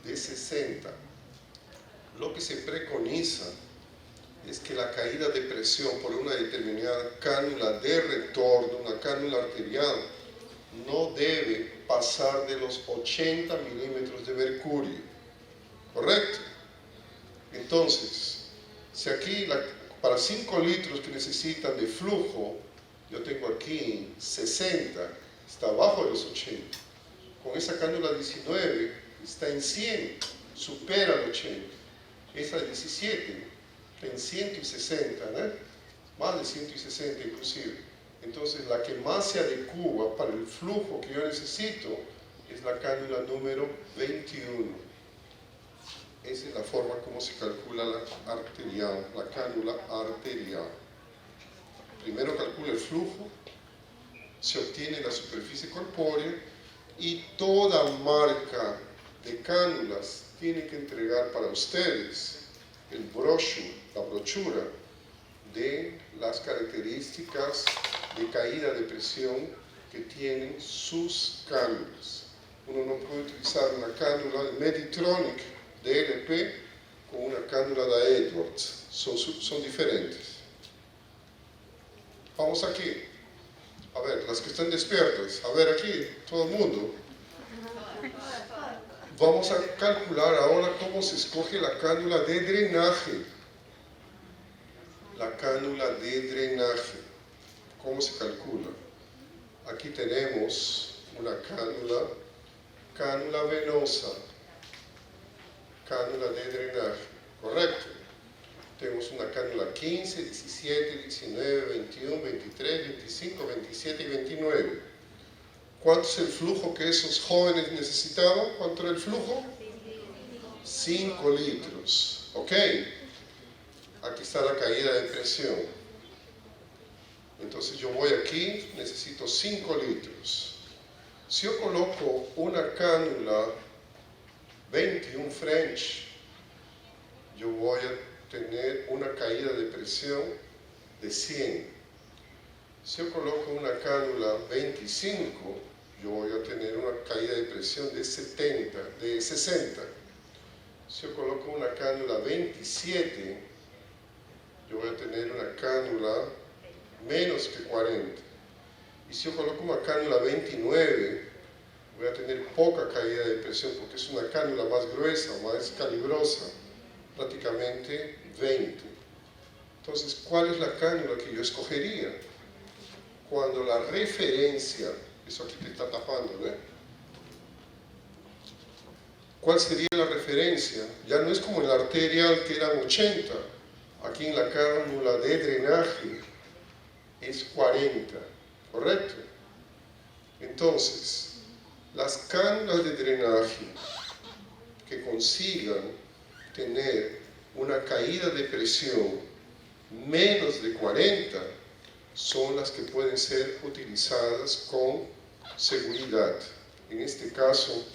de 60. Lo que se preconiza es que la caída de presión por una determinada cánula de retorno, una cánula arterial, no debe pasar de los 80 milímetros de mercurio. ¿Correcto? Entonces, si aquí para 5 litros que necesitan de flujo, yo tengo aquí 60, está abajo de los 80. Con esa cánula 19 está en 100, supera el 80. Esa 17 está en 160, ¿no? Más de 160 inclusive. Entonces la que más se adecua para el flujo que yo necesito es la cánula número 21. Esa es la forma como se calcula la cánula arterial. Primero calcula el flujo, se obtiene la superficie corpórea y toda marca de cánulas tiene que entregar para ustedes la brochura de las características de caída de presión que tienen sus cánulas. Uno no puede utilizar una cánula de Meditronic DLP con una cánula de Edwards, son diferentes. Vamos aquí, a ver, las que están despiertas, a ver aquí, todo el mundo. Vamos a calcular ahora cómo se escoge la cánula de drenaje. La cánula de drenaje. ¿Cómo se calcula? Aquí tenemos una cánula venosa, cánula de drenaje, ¿correcto? Tenemos una cánula 15, 17, 19, 21, 23, 25, 27 y 29. ¿Cuánto es el flujo que esos jóvenes necesitaban? ¿Cuánto era el flujo? 5 litros. ¿Ok? Aquí está la caída de presión. Entonces yo voy aquí, necesito 5 litros. Si yo coloco una cánula 21 French, yo voy a tener una caída de presión de 100. Si yo coloco una cánula 25, yo voy a tener una caída de presión de 60. Si yo coloco una cánula 27, yo voy a tener una cánula menos que 40. Y si yo coloco una cánula 29, voy a tener poca caída de presión porque es una cánula más gruesa, más calibrosa, prácticamente 20. Entonces, ¿cuál es la cánula que yo escogería? Cuando la referencia, eso aquí te está tapando, ¿no? ¿Cuál sería la referencia? Ya no es como en la arterial que eran 80, aquí en la cánula de drenaje es 40, ¿correcto? Entonces, las cánulas de drenaje que consigan tener una caída de presión menos de 40 son las que pueden ser utilizadas con seguridad. En este caso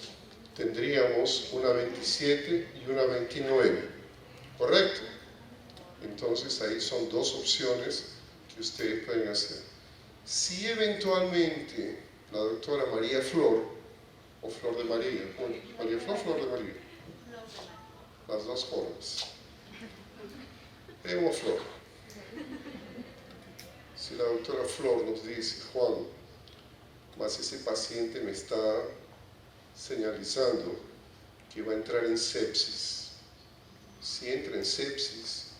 tendríamos una 27 y una 29, ¿correcto? Entonces ahí son dos opciones que ustedes pueden hacer. Si eventualmente la doctora María Flor, o Flor de María, bueno, María Flor, Flor de María, las dos formas, o Flor. Si la doctora Flor nos dice, Juan, más ese paciente me está señalizando que va a entrar en sepsis. Si entra en sepsis,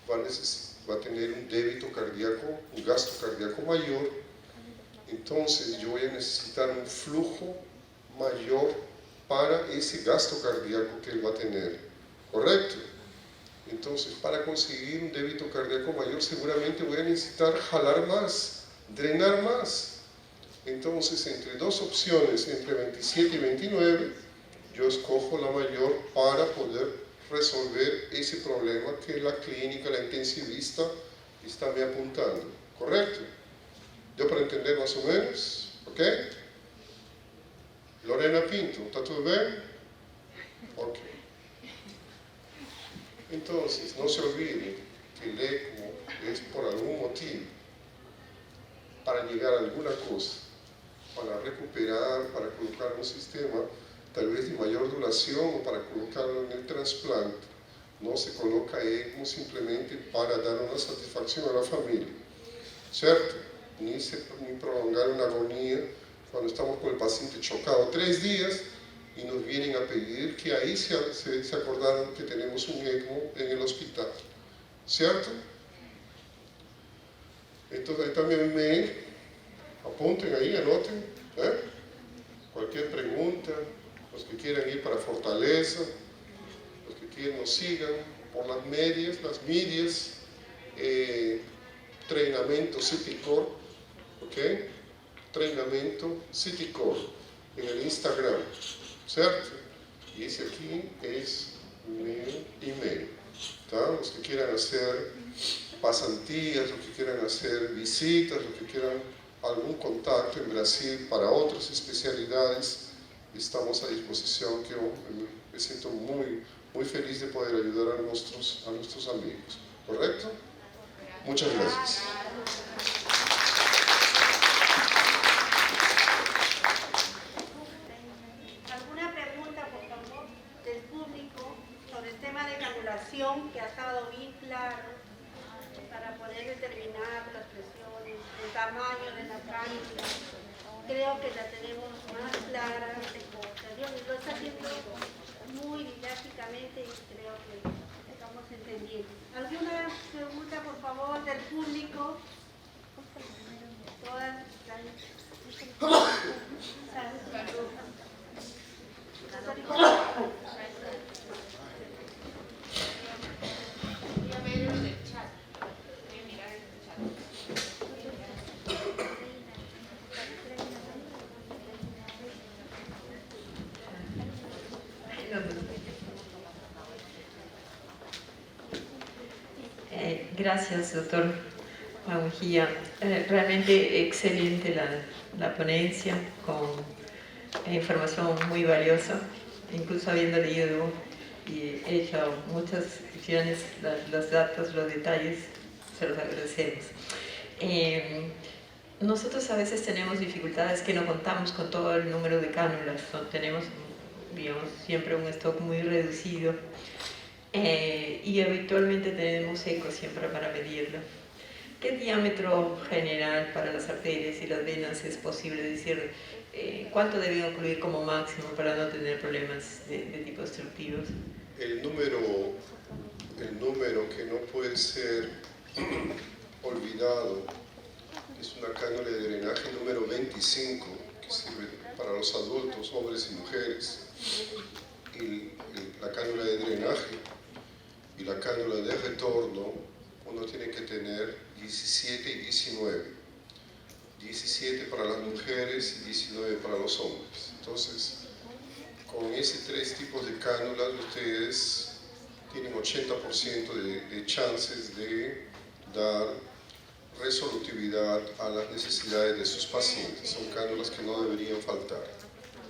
va a tener un débito cardíaco, un gasto cardíaco mayor, entonces yo voy a necesitar un flujo mayor para ese gasto cardíaco que él va a tener, ¿correcto? Entonces, para conseguir un débito cardíaco mayor, seguramente voy a necesitar jalar más, drenar más. Entonces, entre dos opciones, entre 27 y 29, yo escojo la mayor para poder resolver ese problema que la clínica, la intensivista, está me apuntando, ¿correcto? ¿Yo para entender más o menos? ¿Ok? Lorena Pinto, ¿está todo bien? Ok. Entonces, no se olviden que el ECMO es por algún motivo, para llegar a alguna cosa, para recuperar, para colocar un sistema tal vez de mayor duración o para colocarlo en el trasplante. No se coloca ECMO simplemente para dar una satisfacción a la familia, ¿cierto? Ni prolongar una agonía cuando estamos con el paciente chocado 3 días y nos vienen a pedir que ahí se acordaron que tenemos un ECMO en el hospital, ¿cierto? Entonces ahí también me apunten ahí, anoten, ¿eh? Cualquier pregunta, los que quieran ir para Fortaleza, los que quieran nos sigan por las medias, Treinamento CityCore, ¿ok? Treinamento CityCore en el Instagram, ¿cierto? Y ese aquí es mi email, ¿tá? Los que quieran hacer pasantías, los que quieran hacer visitas, los que quieran algún contacto en Brasil para otras especialidades, estamos a disposición, que yo me siento muy, muy feliz de poder ayudar a nuestros amigos, ¿correcto? Muchas gracias. ¿Alguna pregunta, por favor, del público sobre el tema de canulación, que ha estado bien claro para poder determinar las presiones, el tamaño de la cánula? Creo que la tenemos más clara y lo está haciendo muy didácticamente y creo que estamos entendiendo. ¿Alguna pregunta, por favor, del público? Todas Gracias, doctor Mejía. Realmente excelente la ponencia, con información muy valiosa, incluso habiendo leído y hecho muchas secciones, los datos, los detalles, se los agradecemos. Nosotros a veces tenemos dificultades que no contamos con todo el número de cánulas, tenemos, digamos, siempre un stock muy reducido. Y habitualmente tenemos eco siempre para medirlo. ¿Qué diámetro general para las arterias y las venas es posible decir? ¿Cuánto deben incluir como máximo para no tener problemas de tipo obstructivos? El número que no puede ser olvidado es una cánula de drenaje número 25, que sirve para los adultos, hombres y mujeres. Y la cánula de drenaje y la cánula de retorno, uno tiene que tener 17 y 19. 17 para las mujeres y 19 para los hombres. Entonces, con esos 3 tipos de cánulas, ustedes tienen 80% de chances de dar resolutividad a las necesidades de sus pacientes. Son cánulas que no deberían faltar.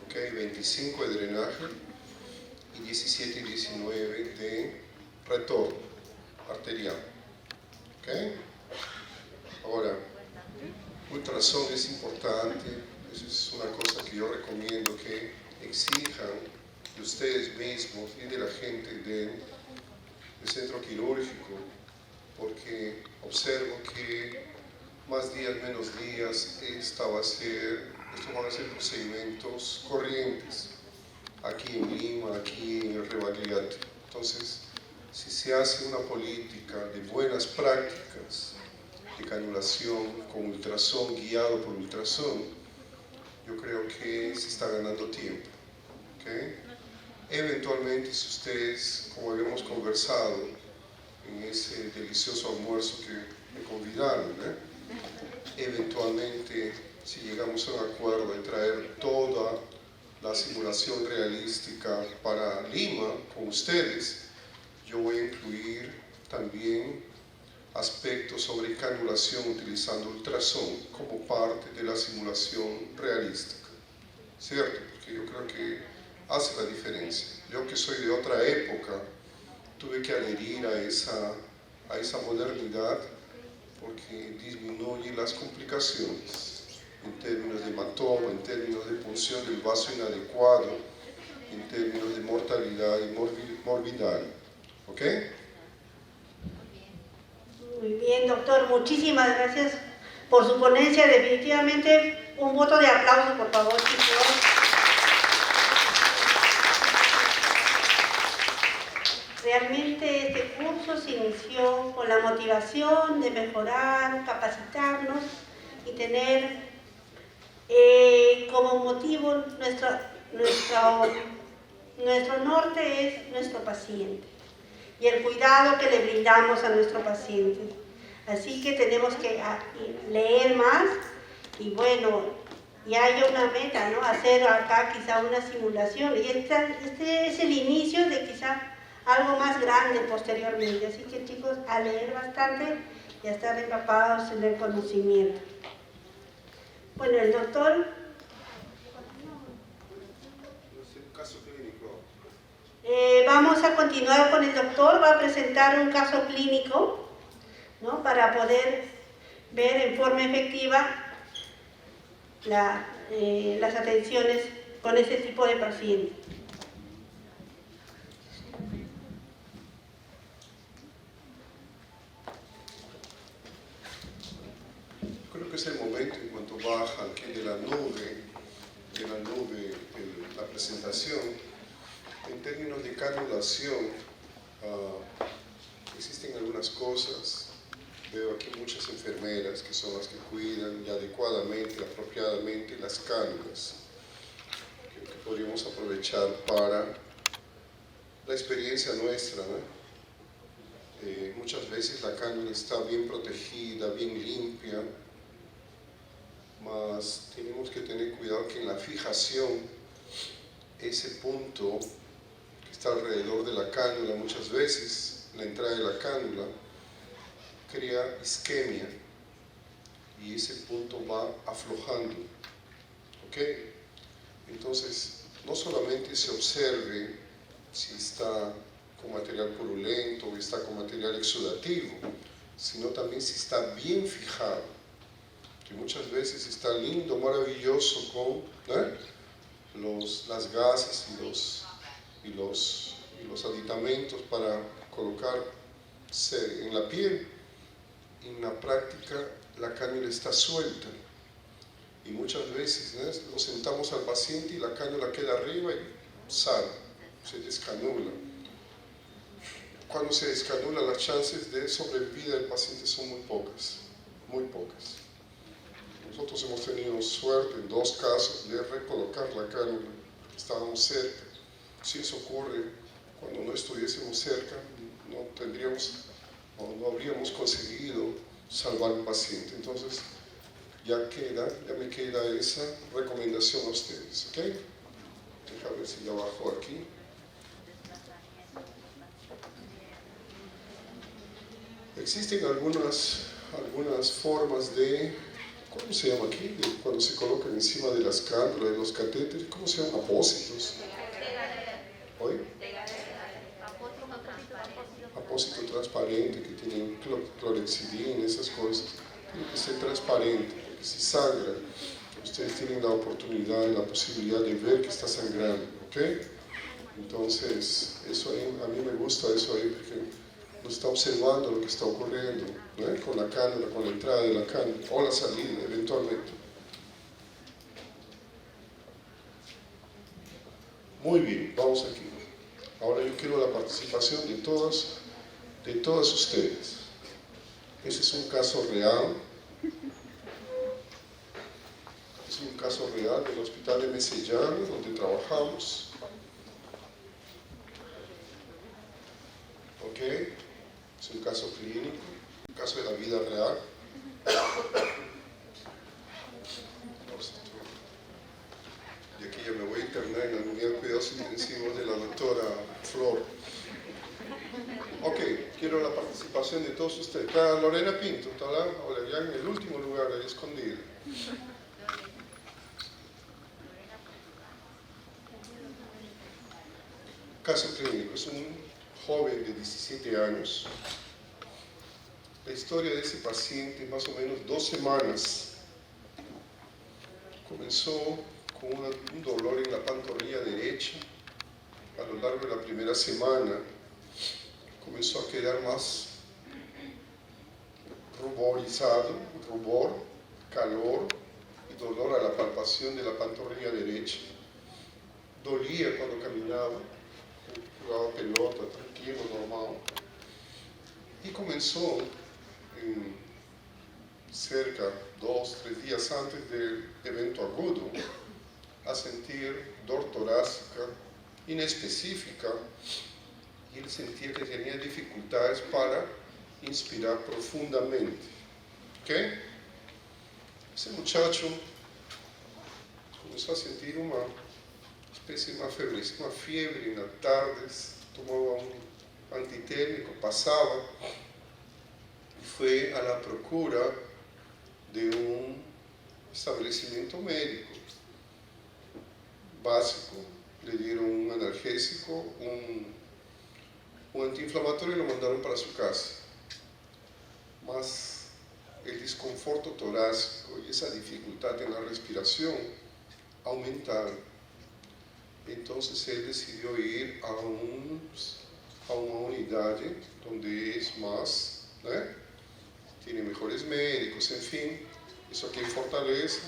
¿Okay? 25 de drenaje y 17 y 19 de retorno arterial. Ahora, ultrasón es importante, eso es una cosa que yo recomiendo que exijan de ustedes mismos y de la gente del centro quirúrgico, porque observo que más días, menos días, estos van a ser procedimientos corrientes, aquí en Lima, aquí en el Rebagliati. Entonces, si se hace una política de buenas prácticas, de canulación con ultrasón, guiado por ultrasón, yo creo que se está ganando tiempo. Eventualmente, si ustedes, como habíamos conversado en ese delicioso almuerzo que me convidaron, eventualmente, si llegamos a un acuerdo de traer toda la simulación realística para Lima con ustedes, yo voy a incluir también aspectos sobre canulación utilizando ultrasón como parte de la simulación realística, ¿cierto? Porque yo creo que hace la diferencia. Yo, que soy de otra época, tuve que adherir a esa modernidad porque disminuye las complicaciones en términos de hematoma, en términos de punción del vaso inadecuado, en términos de mortalidad y morbidad. ¿Ok? Muy bien, doctor. Muchísimas gracias por su ponencia. Definitivamente un voto de aplauso, por favor, chicos. Realmente este curso se inició con la motivación de mejorar, capacitarnos y tener como motivo nuestro norte es nuestro paciente y el cuidado que le brindamos a nuestro paciente. Así que tenemos que leer más y bueno, ya hay una meta, ¿no? Hacer acá quizá una simulación y este es el inicio de quizá algo más grande posteriormente. Así que chicos, a leer bastante y a estar empapados en el conocimiento. Bueno, el doctor... vamos a continuar con el doctor, va a presentar un caso clínico, ¿no? Para poder ver en forma efectiva las atenciones con ese tipo de pacientes. Creo que es el momento en cuanto baja aquí de la nube la presentación. En términos de canulación, existen algunas cosas. Veo aquí muchas enfermeras que son las que cuidan y adecuadamente, apropiadamente las cánulas, que podríamos aprovechar para la experiencia nuestra, ¿no? Muchas veces la cánula está bien protegida, bien limpia, mas tenemos que tener cuidado que en la fijación, ese punto que está alrededor de la cánula, muchas veces la entrada de la cánula crea isquemia y ese punto va aflojando. ¿Ok? Entonces, no solamente se observe si está con material purulento o está con material exudativo, sino también si está bien fijado, que muchas veces está lindo, maravilloso con las gasas y los aditamentos para colocarse en la piel. En la práctica la cánula está suelta y muchas veces lo sentamos al paciente y la cánula queda arriba y sale, se descanula. Cuando se descanula, las chances de sobrevida del paciente son muy pocas, muy pocas. Nosotros hemos tenido suerte en 2 casos de recolocar la cánula, estábamos cerca. Si eso ocurre cuando no estuviésemos cerca, no habríamos conseguido salvar al paciente. Entonces, ya me queda esa recomendación a ustedes, ¿ok? Déjame ver si ya bajo aquí. Existen algunas formas de, ¿cómo se llama aquí? Cuando se colocan encima de las cánulas, de los catéteres, ¿cómo se llaman? Apósitos. ¿Hoy? depósito transparente que tiene clorexidina, esas cosas, tiene que ser transparente, porque si sangra, ustedes tienen la oportunidad y la posibilidad de ver que está sangrando, ¿ok? Entonces, eso ahí, a mí me gusta eso ahí, porque nos está observando lo que está ocurriendo, ¿no? Con la cánula, con la entrada de la cánula, o la salida, eventualmente. Muy bien, vamos aquí. Ahora yo quiero la participación de todas ustedes. Ese es un caso real. Es un caso real del Hospital de Mesellano, donde trabajamos. ¿Ok? Es un caso clínico, un caso de la vida real. Y aquí ya me voy a internar en la unidad de cuidados intensivos de la doctora Flor. Ok, quiero la participación de todos ustedes. Está Lorena Pinto, está ya en el último lugar, ahí escondida. Caso clínico, es un joven de 17 años. La historia de ese paciente, más o menos 2 semanas, comenzó con un dolor en la pantorrilla derecha. A lo largo de la primera semana comenzó a quedar más ruborizado, rubor, calor y dolor a la palpación de la pantorrilla derecha. Dolía cuando caminaba, jugaba pelota, tranquilo, normal. Y comenzó cerca 2-3 días antes del evento agudo a sentir dor torácica inespecífica, y él sentía que tenía dificultades para inspirar profundamente. ¿Ok? Ese muchacho comenzó a sentir una especie de una fiebre en las tardes, tomaba un antitérmico, pasaba, y fue a la procura de un establecimiento médico básico. Le dieron un analgésico, un antiinflamatorio y lo mandaron para su casa. Más el desconforto torácico y esa dificultad en la respiración aumentaron. Entonces él decidió ir a una unidad donde es más, tiene mejores médicos, en fin, eso aquí en Fortaleza.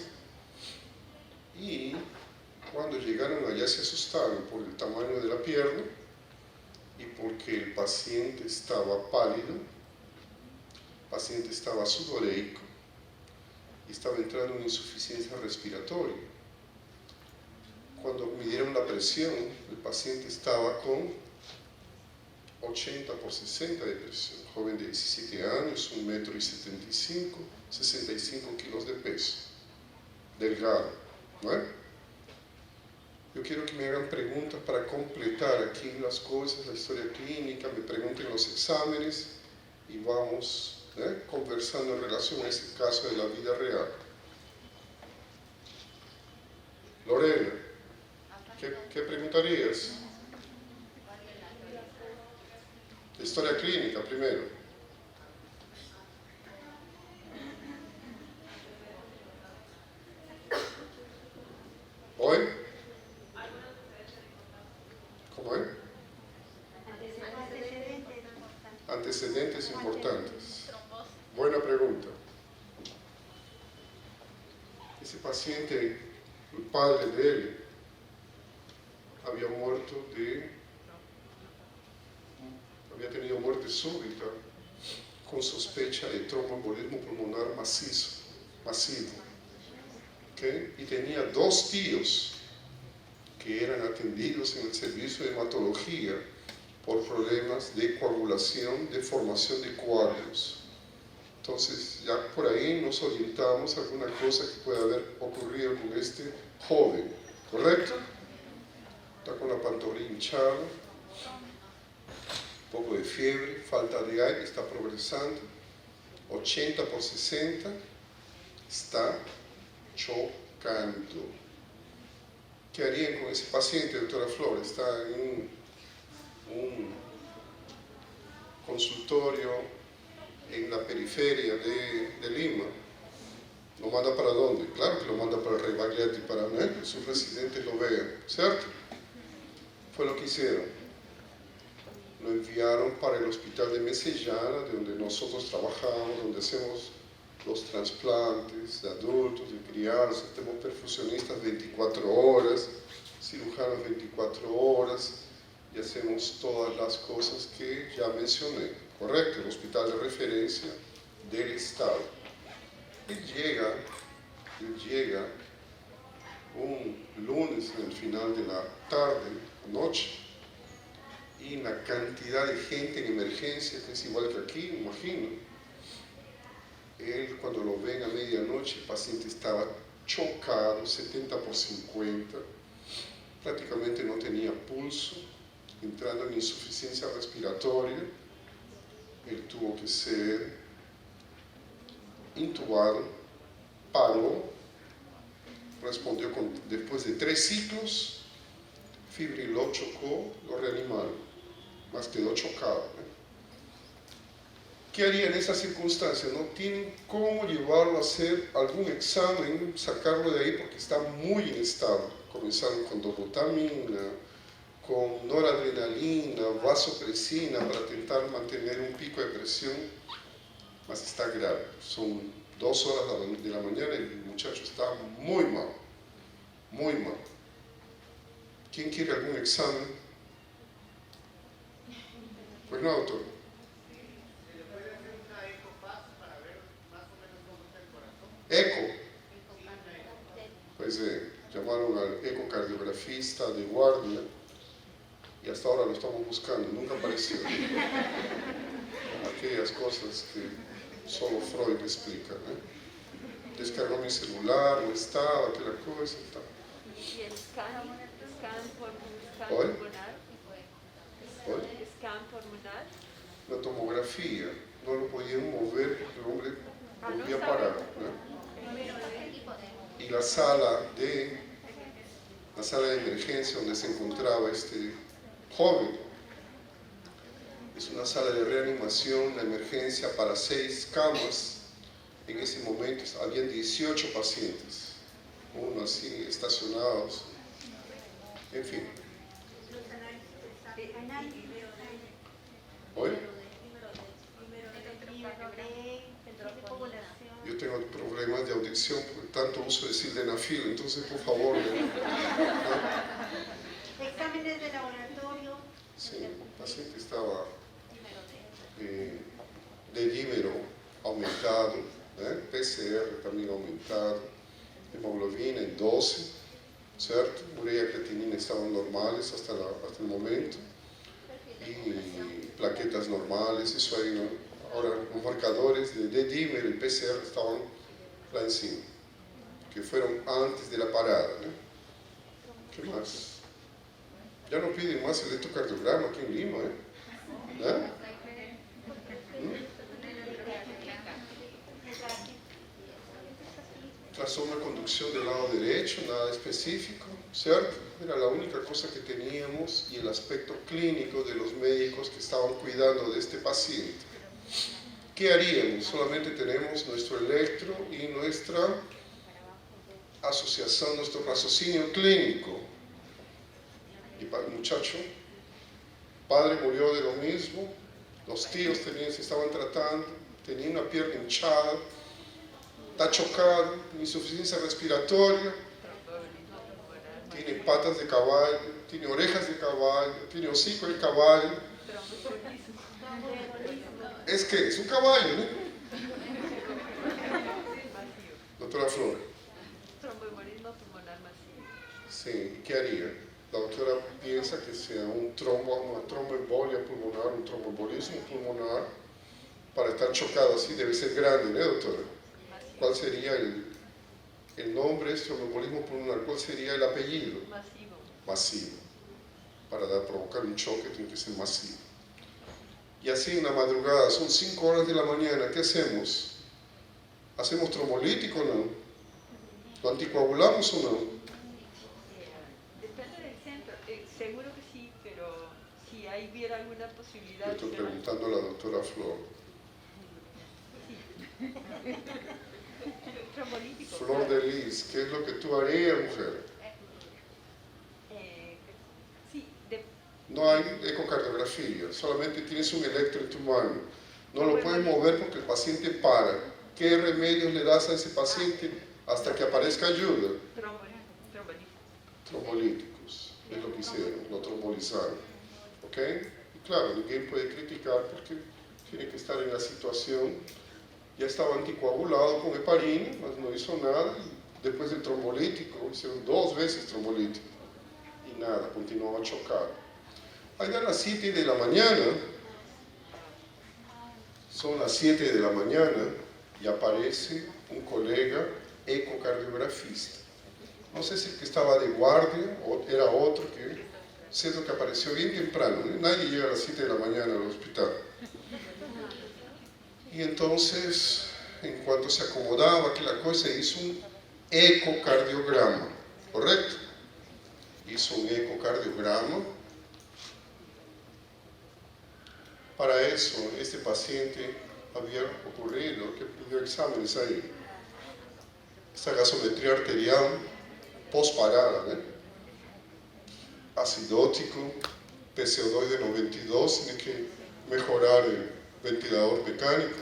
Y cuando llegaron allá se asustaron por el tamaño de la pierna y porque el paciente estaba pálido, el paciente estaba sudoreico y estaba entrando en insuficiencia respiratoria. Cuando midieron la presión, el paciente estaba con 80/60 de presión, joven de 17 años, 1,75 m, 65 kilos de peso, delgado, ¿no? Yo quiero que me hagan preguntas para completar aquí las cosas, la historia clínica, me pregunten los exámenes y vamos conversando en relación a ese caso de la vida real. Lorena, ¿qué preguntarías? Historia clínica primero. ¿Hoy? ¿Cómo es? Antecedentes importantes. Buena pregunta. Ese paciente, el padre de él, había tenido muerte súbita con sospecha de tromboembolismo pulmonar masivo. ¿Okay? Y tenía 2 tíos que eran atendidos en el servicio de hematología por problemas de coagulación, de formación de coágulos. Entonces, ya por ahí nos orientamos a alguna cosa que pueda haber ocurrido con este joven, ¿correcto? Está con la pantorrilla hinchada, un poco de fiebre, falta de aire, está progresando, 80/60, está chocando. ¿Qué harían con ese paciente, doctora Flores? Está en consultorio en la periferia de Lima, ¿lo manda para dónde? Claro que lo manda para Rebagliati, para que sus residentes lo vean, ¿cierto? Fue lo que hicieron. Lo enviaron para el hospital de Mesellana, de donde nosotros trabajamos, donde hacemos los trasplantes de adultos, de crianzas, tenemos perfusionistas 24 horas, cirujanos 24 horas, y hacemos todas las cosas que ya mencioné, ¿correcto? El hospital de referencia del Estado. Él llega un lunes en el final de la tarde, noche, y la cantidad de gente en emergencia, que es igual que aquí, me imagino. Él, cuando lo ven a medianoche, el paciente estaba chocado, 70/50, prácticamente no tenía pulso, entrando en insuficiencia respiratoria. Él tuvo que ser intubado, paró, respondió después de 3 ciclos, fibriló, chocó, lo reanimaron, más quedó chocado. ¿Qué haría en esas circunstancias? No tienen cómo llevarlo a hacer algún examen, sacarlo de ahí porque está muy inestable. Comenzaron con dobutamina, con noradrenalina, vasopresina para intentar mantener un pico de presión, mas está grave. Son 2 horas de la mañana y el muchacho está muy mal, muy mal. ¿Quién quiere algún examen? Pues no, doctor. Eco. Pues llamaron al ecocardiografista de guardia y hasta ahora lo estamos buscando, nunca apareció. Aquellas cosas que solo Freud explica. Descargó mi celular, no estaba, aquella cosa y tal. ¿Y el scan ¿Hoy? pulmonar? ¿Hoy? ¿Scan pulmonar? La tomografía, no lo podían mover porque el hombre volvía a parar. Y la sala de emergencia donde se encontraba este joven es una sala de reanimación, de emergencia para 6 camas. En ese momento habían 18 pacientes, uno así estacionados, en fin. ¿Hoy? Yo tengo problemas de audición por tanto uso de sildenafil, entonces por favor. Exámenes de laboratorio. Sí, el paciente estaba de dímero aumentado, PCR también aumentado, hemoglobina en 12, ¿cierto? Urea y creatinina estaban normales hasta el momento, y plaquetas normales, eso ahí, ¿no? Ahora, los marcadores de dímero y PCR estaban lá encima, que fueron antes de la parada, ¿no? ¿Qué más? Ya no piden más el electrocardiograma aquí en Lima, Trastorno de conducción del lado derecho, nada específico, ¿cierto? Era la única cosa que teníamos y el aspecto clínico de los médicos que estaban cuidando de este paciente. ¿Qué haríamos? Solamente tenemos nuestro electro y nuestra asociación, nuestro raciocinio clínico. Y para el muchacho, padre murió de lo mismo, los tíos se estaban tratando, tenía una pierna hinchada, está chocado, insuficiencia respiratoria, tiene patas de caballo, tiene orejas de caballo, tiene hocico de caballo. Es que es un caballo, ¿no? Doctora Flor. Tromboembolismo pulmonar masivo. Sí, ¿qué haría? La doctora piensa que sea una tromboembolia pulmonar, un tromboembolismo pulmonar, para estar chocado así debe ser grande, ¿no, doctora? ¿Cuál sería el nombre? Es tromboembolismo pulmonar. ¿Cuál sería el apellido? Masivo. Masivo. Para provocar un choque tiene que ser masivo. Y así en la madrugada, son 5 horas de la mañana, ¿qué hacemos? ¿Hacemos trombolítico o no? ¿Lo anticoagulamos o no? Depende del centro. Seguro que sí, pero si hay ahí viera alguna posibilidad. Le estoy preguntando a la doctora Flor. Flor de Lis, ¿qué es lo que tú harías, mujer? No hay ecocardiografía, solamente tienes un electro en tu mano. No lo puedes mover porque el paciente para. ¿Qué remedios le das a ese paciente hasta que aparezca ayuda? Trombolíticos, es lo que hicieron, lo trombolizaron. ¿Ok? Y claro, ninguén puede criticar porque tiene que estar en la situación. Ya estaba anticoagulado con heparina, mas no hizo nada. Y después del trombolítico, hicieron 2 veces trombolítico. Y nada, continuaba chocado. Allá a las 7 de la mañana, son las 7 de la mañana, y aparece un colega ecocardiografista. No sé si el que estaba de guardia o era otro, que siento que apareció bien temprano, ¿eh? Nadie llega a las 7 de la mañana al hospital. Y entonces, en cuanto se acomodaba que la cosa, hizo un ecocardiograma, ¿correcto? Hizo un ecocardiograma. Para eso, este paciente había ocurrido que pidió exámenes ahí. Esta gasometría arterial postparada, ¿eh? Acidótico, PCO2 de 92, tiene que mejorar el ventilador mecánico,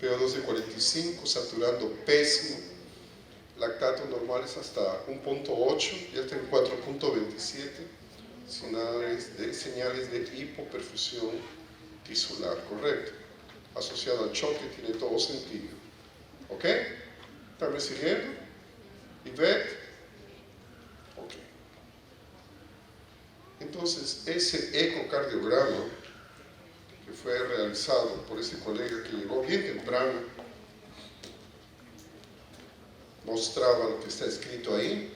PO2 de 45, saturando pésimo, lactato normal es hasta 1.8 y hasta en 4.27, señales de hipoperfusión tisular, correcto, asociado al choque, tiene todo sentido. ¿Ok? ¿Están siguiendo? ¿Ivette? Ok. Entonces, ese ecocardiograma que fue realizado por ese colega que llegó bien temprano, mostraba lo que está escrito ahí.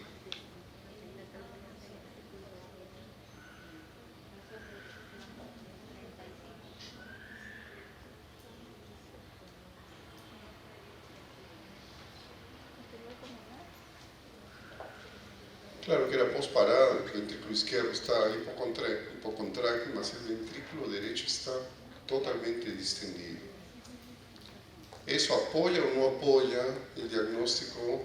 Claro que era postparada, el ventrículo izquierdo está hipocontráctil, más el ventrículo derecho está totalmente distendido. ¿Eso apoya o no apoya el diagnóstico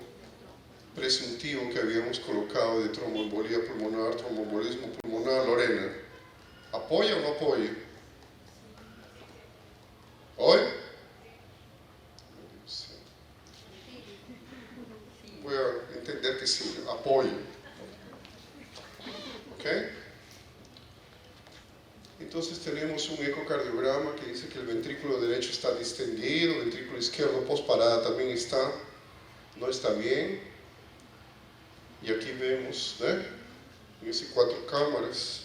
presuntivo que habíamos colocado de tromboembolía pulmonar, tromboembolismo pulmonar, Lorena? ¿Apoya o no apoya? ¿Hoy? Voy a entender que sí, apoya. ¿Ok? Entonces tenemos un ecocardiograma que dice que el ventrículo derecho está distendido, el ventrículo izquierdo postparada también no está bien. Y aquí vemos, en esas 4 cámaras,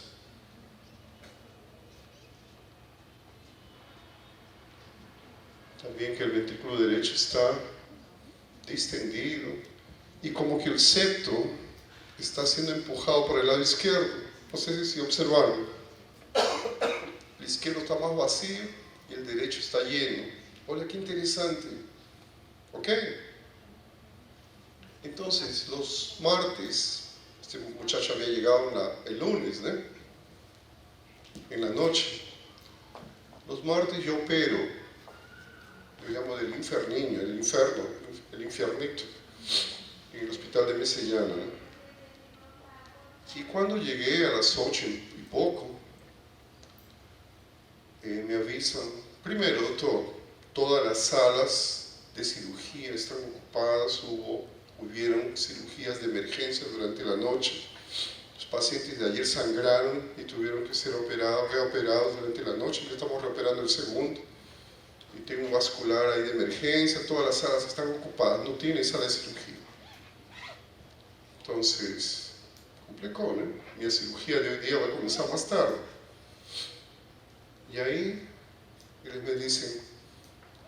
también que el ventrículo derecho está distendido y como que el septo está siendo empujado por el lado izquierdo. No sé si observaron. El izquierdo está más vacío y el derecho está lleno. Hola, qué interesante. ¿Ok? Entonces, los martes, este muchacho había llegado el lunes, ¿no? En la noche. Los martes yo opero, yo llamo del inferniño, el inferno, el infiernito, en el hospital de Mesellana, ¿no? Y cuando llegué a las 8 y poco, me avisan, primero doctor, todas las salas de cirugía están ocupadas, hubieron cirugías de emergencia durante la noche, los pacientes de ayer sangraron y tuvieron que ser reoperados durante la noche, ya estamos reoperando el segundo, y tengo un vascular ahí de emergencia, todas las salas están ocupadas, no tiene sala de cirugía. Entonces, complicó, ¿no? Mi cirugía de hoy día va a comenzar más tarde. Y ahí ellos me dicen,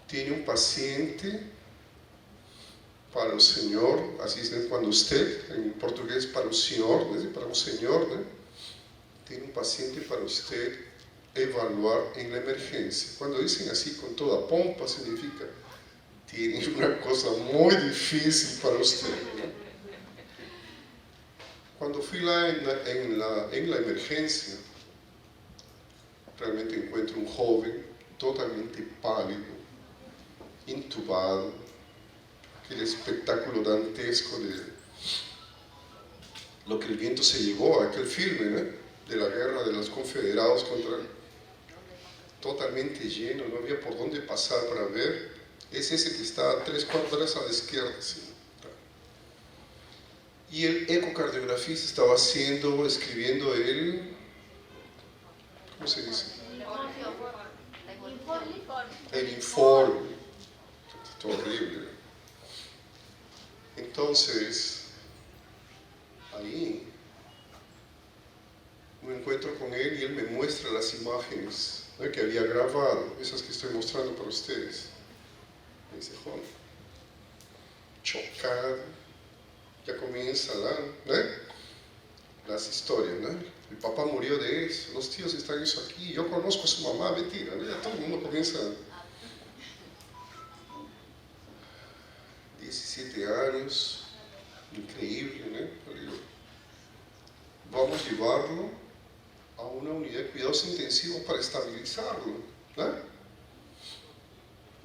tiene un paciente para el señor, así dicen cuando usted, en portugués para el señor, ¿no? Para un señor, ¿no? Tiene un paciente para usted evaluar en la emergencia. Cuando dicen así con toda pompa, significa, tiene una cosa muy difícil para usted. Cuando fui en la emergencia, realmente encuentro un joven totalmente pálido, intubado, aquel espectáculo dantesco de lo que el viento se llevó, aquel filme, ¿no?, de la guerra de los confederados contra... totalmente lleno, no había por dónde pasar para ver. Es ese que está a 3 cuadras a la izquierda, ¿sí? Y el ecocardiografista estaba escribiendo ¿cómo se dice? El informe. Esto es horrible. Entonces, ahí me encuentro con él y él me muestra las imágenes, ¿no?, que había grabado, esas que estoy mostrando para ustedes. Me dice, Juan, chocado, ya comienza las historias, ¿no? El papá murió de eso, los tíos están eso aquí, yo conozco a su mamá, mentira, ¿no? Ya todo el mundo comienza. 17 años, increíble, ¿no? Digo, vamos a llevarlo a una unidad de cuidados intensivos para estabilizarlo, ¿no?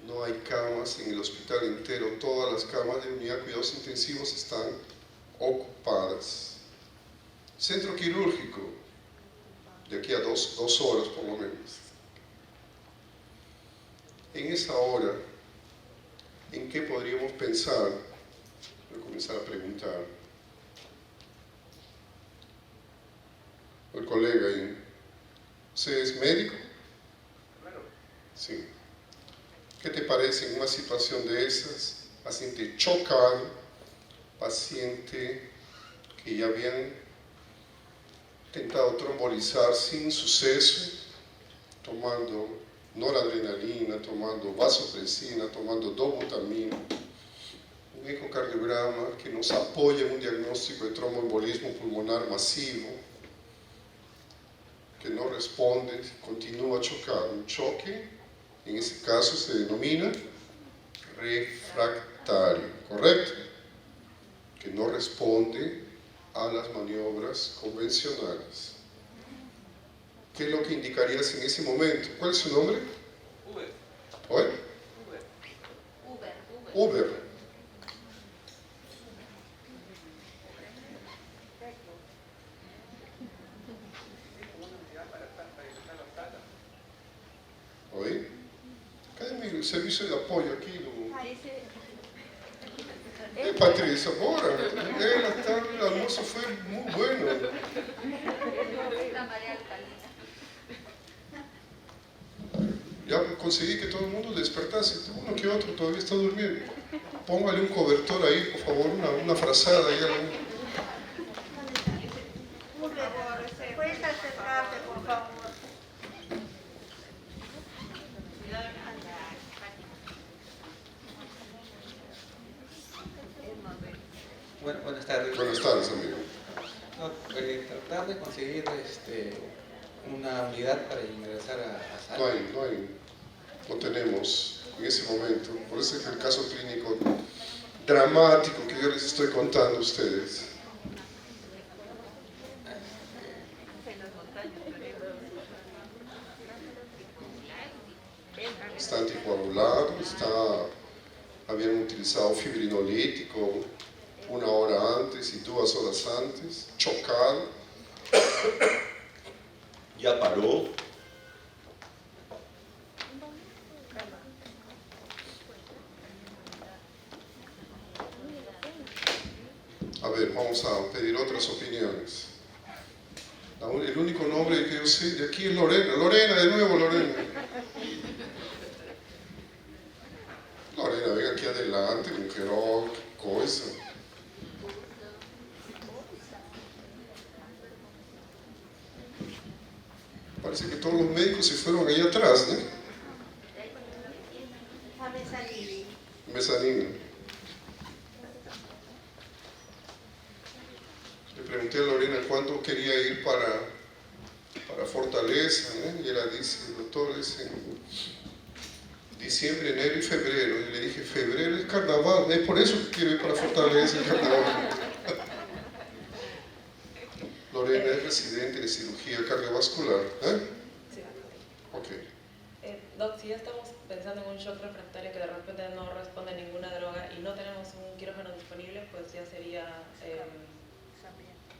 No hay camas en el hospital entero, todas las camas de unidad de cuidados intensivos están ocupadas. Centro quirúrgico, de aquí a dos horas por lo menos. En esa hora, ¿en qué podríamos pensar? Voy a comenzar a preguntar. El colega ahí, ¿usted es médico? Sí. ¿Qué te parece en una situación de esas? Paciente chocado, paciente que ya habían intentado trombolizar sin suceso, tomando noradrenalina, tomando vasopresina, tomando dobutamina, un ecocardiograma que nos apoya en un diagnóstico de tromboembolismo pulmonar masivo, que no responde, continúa chocado. Un choque, en ese caso, se denomina refractario, ¿correcto? Que no responde a las maniobras convencionales. ¿Qué es lo que indicarías en ese momento? ¿Cuál es su nombre? Uber. ¿Oye? Uber. ¿Oye? Cadê meu serviço de apoio aqui do... Patrícia, bora. El almuerzo fue muy bueno. Ya conseguí que todo el mundo despertase. Uno que otro todavía está durmiendo. Póngale un cobertor ahí, por favor, una frazada ahí. ¿Puedes acercarte, por favor? Bueno, buenas tardes. Buenas tardes, amigo. No, tratar de conseguir una unidad para ingresar a sala. No tenemos en ese momento. Por eso es el caso clínico dramático que yo les estoy contando a ustedes. Está anticoagulado, habían utilizado fibrinolítico 1 hora antes y 2 horas antes, chocado, ya paró. A ver, vamos a pedir otras opiniones. El único nombre que yo sé de aquí es Lorena. Lorena, de nuevo, Lorena. Lorena, venga aquí adelante, mujerón, qué cosa. Parece que todos los médicos se fueron ahí atrás, ¿no? A mezanina. Mezanina. Le pregunté a Lorena cuándo quería ir para Fortaleza, ¿no? Y ella dice, doctor, es en diciembre, enero y febrero. Y le dije, febrero es carnaval, es por eso que quiero ir para Fortaleza, el carnaval. Lorena es residente de cirugía cardiovascular. Doc, si ya estamos pensando en un shock refractario que de repente no responde a ninguna droga y no tenemos un quirófano disponible, pues ya sería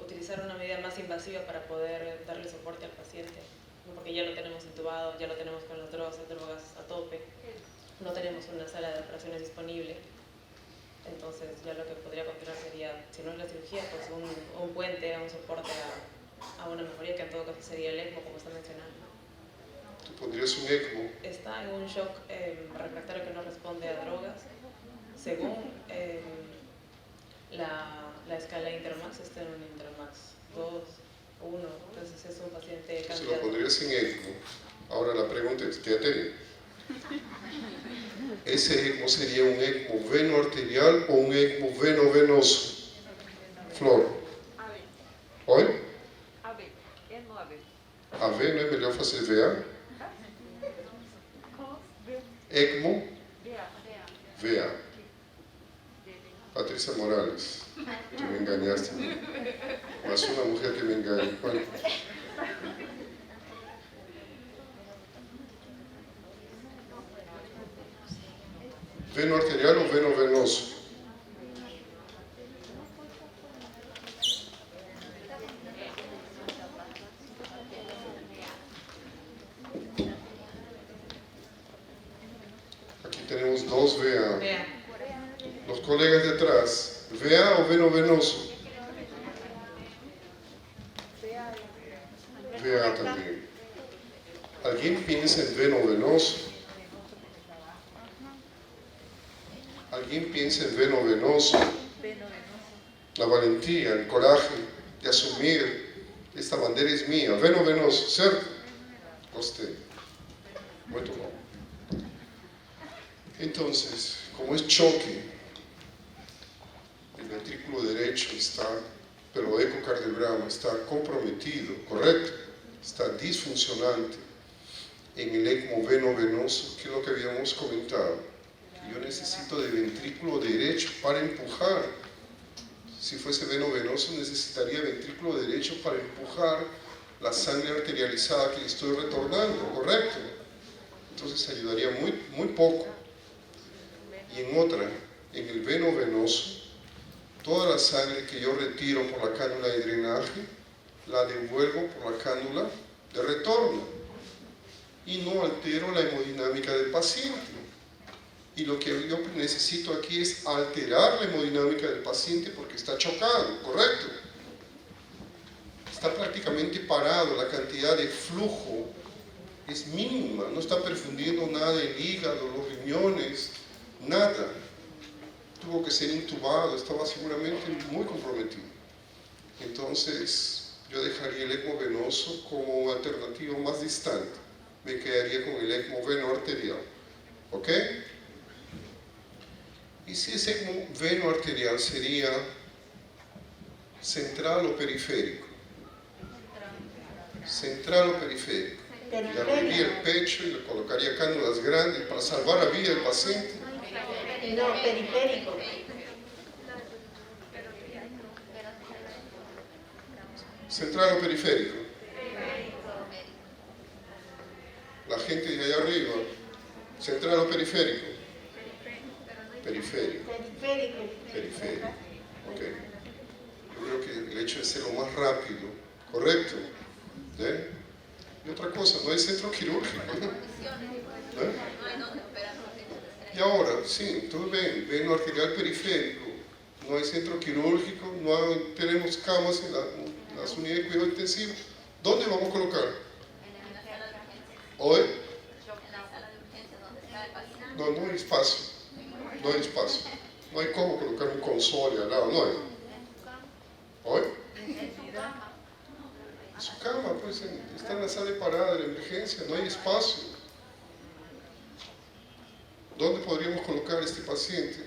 utilizar una medida más invasiva para poder darle soporte al paciente, ¿no? Porque ya lo tenemos intubado, ya lo tenemos con las drogas a tope, no tenemos una sala de operaciones disponible. Entonces ya lo que podría continuar sería, si no es la cirugía, pues un puente, un soporte a una mejoría, que en todo caso sería el ECMO, como está mencionando. ¿Tú pondrías un ECMO? Está en un shock refractario que no responde a drogas. Según la escala Intermax, está en un Intermax 2 o 1, entonces es un paciente Se candidato. lo pondrías en ECMO. Ahora la pregunta es, fíjate, ¿ese ECMO sería un ECMO veno-arterial o un ECMO veno-venoso? Flor. Oi? AB. ECMO AB. AV, não é melhor fazer VA? ECMO? VA. Patrícia Morales, tu me engañaste. Mas uma mulher que me engane. Veno arterial ou veno venoso? Aqui temos dois VA. Los colegas de atrás, VA ou veno venoso? VA também. Alguém pensa em veno venoso? Alguém pensa em veno venoso? La valentía, el coraje de asumir, esta bandera es mía, veno venoso, certo? Gostei. Muito bom. Entonces, como es choque, el ventrículo derecho está, pero el ecocardiograma está comprometido, correcto, está disfuncionante en el ECMO veno-venoso, que es lo que habíamos comentado. Yo necesito de ventrículo derecho para empujar. Si fuese veno-venoso, necesitaría ventrículo derecho para empujar la sangre arterializada que le estoy retornando, correcto. Entonces ayudaría muy poco. Y en otra, en el veno-venoso, toda la sangre que yo retiro por la cánula de drenaje, la devuelvo por la cánula de retorno. Y no altero la hemodinámica del paciente. Y lo que yo necesito aquí es alterar la hemodinámica del paciente porque está chocado, ¿correcto? Está prácticamente parado, la cantidad de flujo es mínima, no está perfundiendo nada el hígado, los riñones, nada. Tuvo que ser intubado, estaba seguramente muy comprometido. Entonces, yo dejaría el ECMO venoso como alternativa más distante. Me quedaría con el ECMO veno-arterial. ¿Ok? Y si ese ECMO veno-arterial sería central o periférico. Central o periférico. Le abriría el pecho y le colocaría cánulas grandes para salvar la vida del paciente. No, periférico. Central o periférico. La gente de allá arriba. Central o periférico. Periférico. Periférico. Ok. Yo creo que el hecho de ser lo más rápido, correcto. ¿Eh? Y otra cosa, no hay centro quirúrgico. ¿Eh? Y ahora, sí, todo bien, veno arterial periférico, no hay centro quirúrgico, tenemos camas en las unidades de cuidado intensivo. ¿Dónde vamos a colocar? ¿Hoy? No hay espacio. No hay espacio. No hay cómo colocar un consolio al lado, no hay. ¿Hoy? Su cama, pues, está en la sala de parada de la emergencia, no hay espacio. ¿Dónde podríamos colocar a este paciente?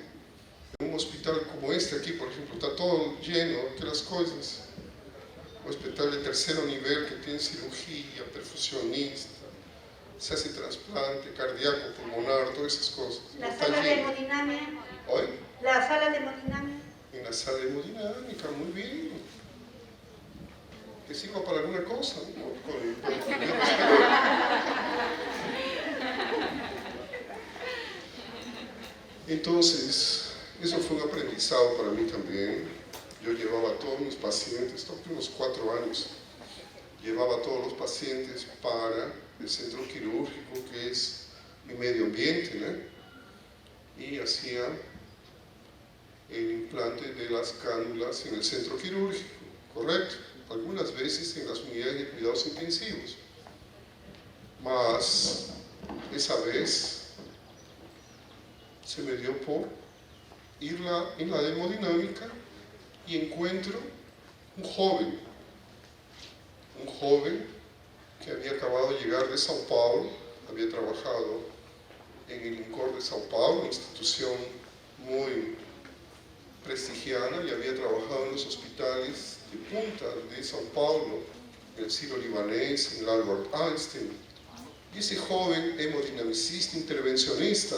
En un hospital como este aquí, por ejemplo, está todo lleno, aquellas cosas. Un hospital de tercer nivel que tiene cirugía, perfusionista, se hace trasplante cardíaco, pulmonar, todas esas cosas. La Está sala de lleno. hemodinamia. ¿Hoy? La sala de hemodinamia. En la sala de hemodinámica, muy bien. ¿Te sirva para alguna cosa? ¿No? Entonces, eso fue un aprendizado para mí también. Yo llevaba a todos mis pacientes, estos últimos 4 años, llevaba a todos los pacientes para el centro quirúrgico, que es mi medio ambiente, ¿no? Y hacía el implante de las cánulas en el centro quirúrgico, ¿correcto? Algunas veces en las unidades de cuidados intensivos. Mas, esa vez, se me dio por ir en la hemodinámica y encuentro un joven que había acabado de llegar de Sao Paulo, había trabajado en el INCOR de Sao Paulo, una institución muy prestigiada, y había trabajado en los hospitales de punta de Sao Paulo, en el Sírio-Libanês, en el Albert Einstein. Y ese joven hemodinamicista, intervencionista,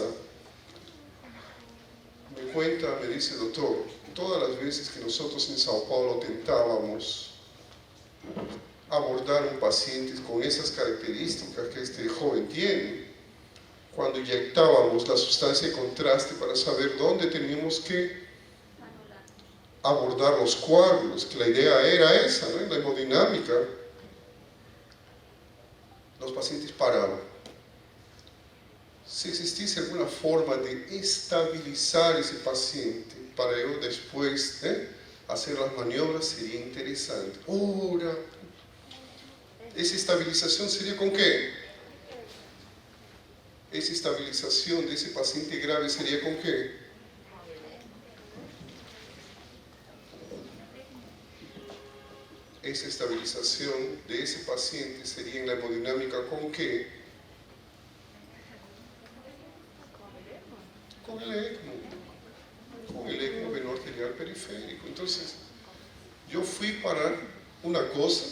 me cuenta, me dice: doctor, todas las veces que nosotros en Sao Paulo tentábamos abordar un paciente con esas características que este joven tiene, cuando inyectábamos la sustancia de contraste para saber dónde teníamos que abordar los coágulos, que la idea era esa, ¿no? La hemodinámica, los pacientes paraban. Si existiese alguna forma de estabilizar ese paciente para ello después hacer las maniobras, sería interesante. Ahora, ¿esa estabilización sería con qué? ¿Esa estabilización de ese paciente grave sería con qué? Esa estabilización de ese paciente sería en la hemodinámica ¿con qué? Con el ECMO veno arterial periférico. Entonces, yo fui para una cosa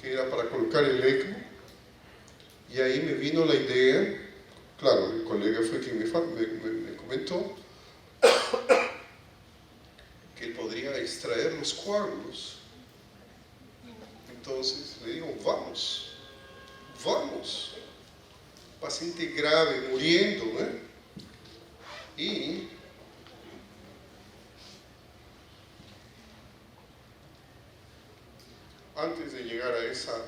que era para colocar el ECMO, y ahí me vino la idea, claro, el colega fue quien me comentó que él podría extraer los coágulos. Entonces le digo: vamos, paciente grave, muriendo, ¿no? Y antes de llegar a esa,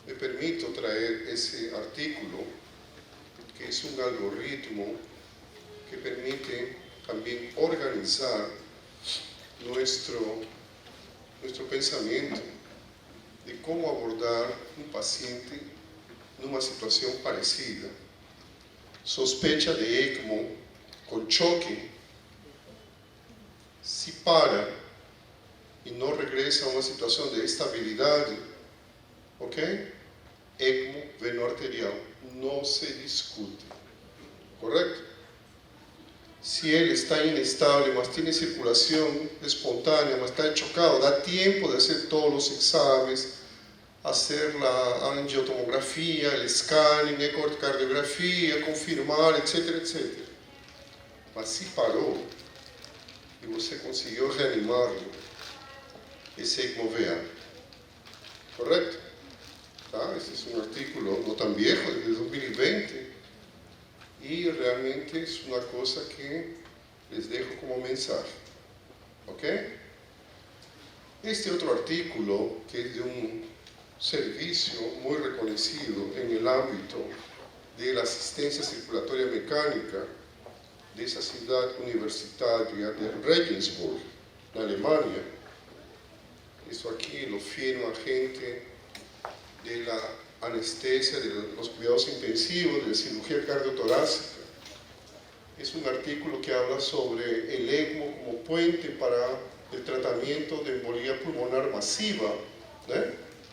me permito traer ese artículo, que es un algoritmo que permite también organizar nuestro pensamiento de cómo abordar un paciente en una situación parecida. Sospecha de ECMO con choque. Si para y no regresa a una situación de estabilidad, ¿ok? ECMO veno arterial, no se discute, ¿correcto? Si él está inestable, más tiene circulación espontánea, más está chocado, da tiempo de hacer todos los exámenes, hacer la angiotomografía, el scanning, ecocardiografía, confirmar, etcétera, etcétera. Mas si parou e você conseguiu reanimarlo, esse ECMO VA, ¿correcto? ¿Ah? Ese es un artículo no tan viejo, desde 2020, y realmente es una cosa que les dejo como mensaje, ¿ok? Este otro artículo, que es de un servicio muy reconocido en el ámbito de la asistencia circulatoria mecánica de esa ciudad universitaria de Regensburg, en Alemania. Eso aquí lo firma gente de la anestesia, de los cuidados intensivos, de la cirugía cardiotorácica. Es un artículo que habla sobre el ECMO como puente para el tratamiento de embolía pulmonar masiva,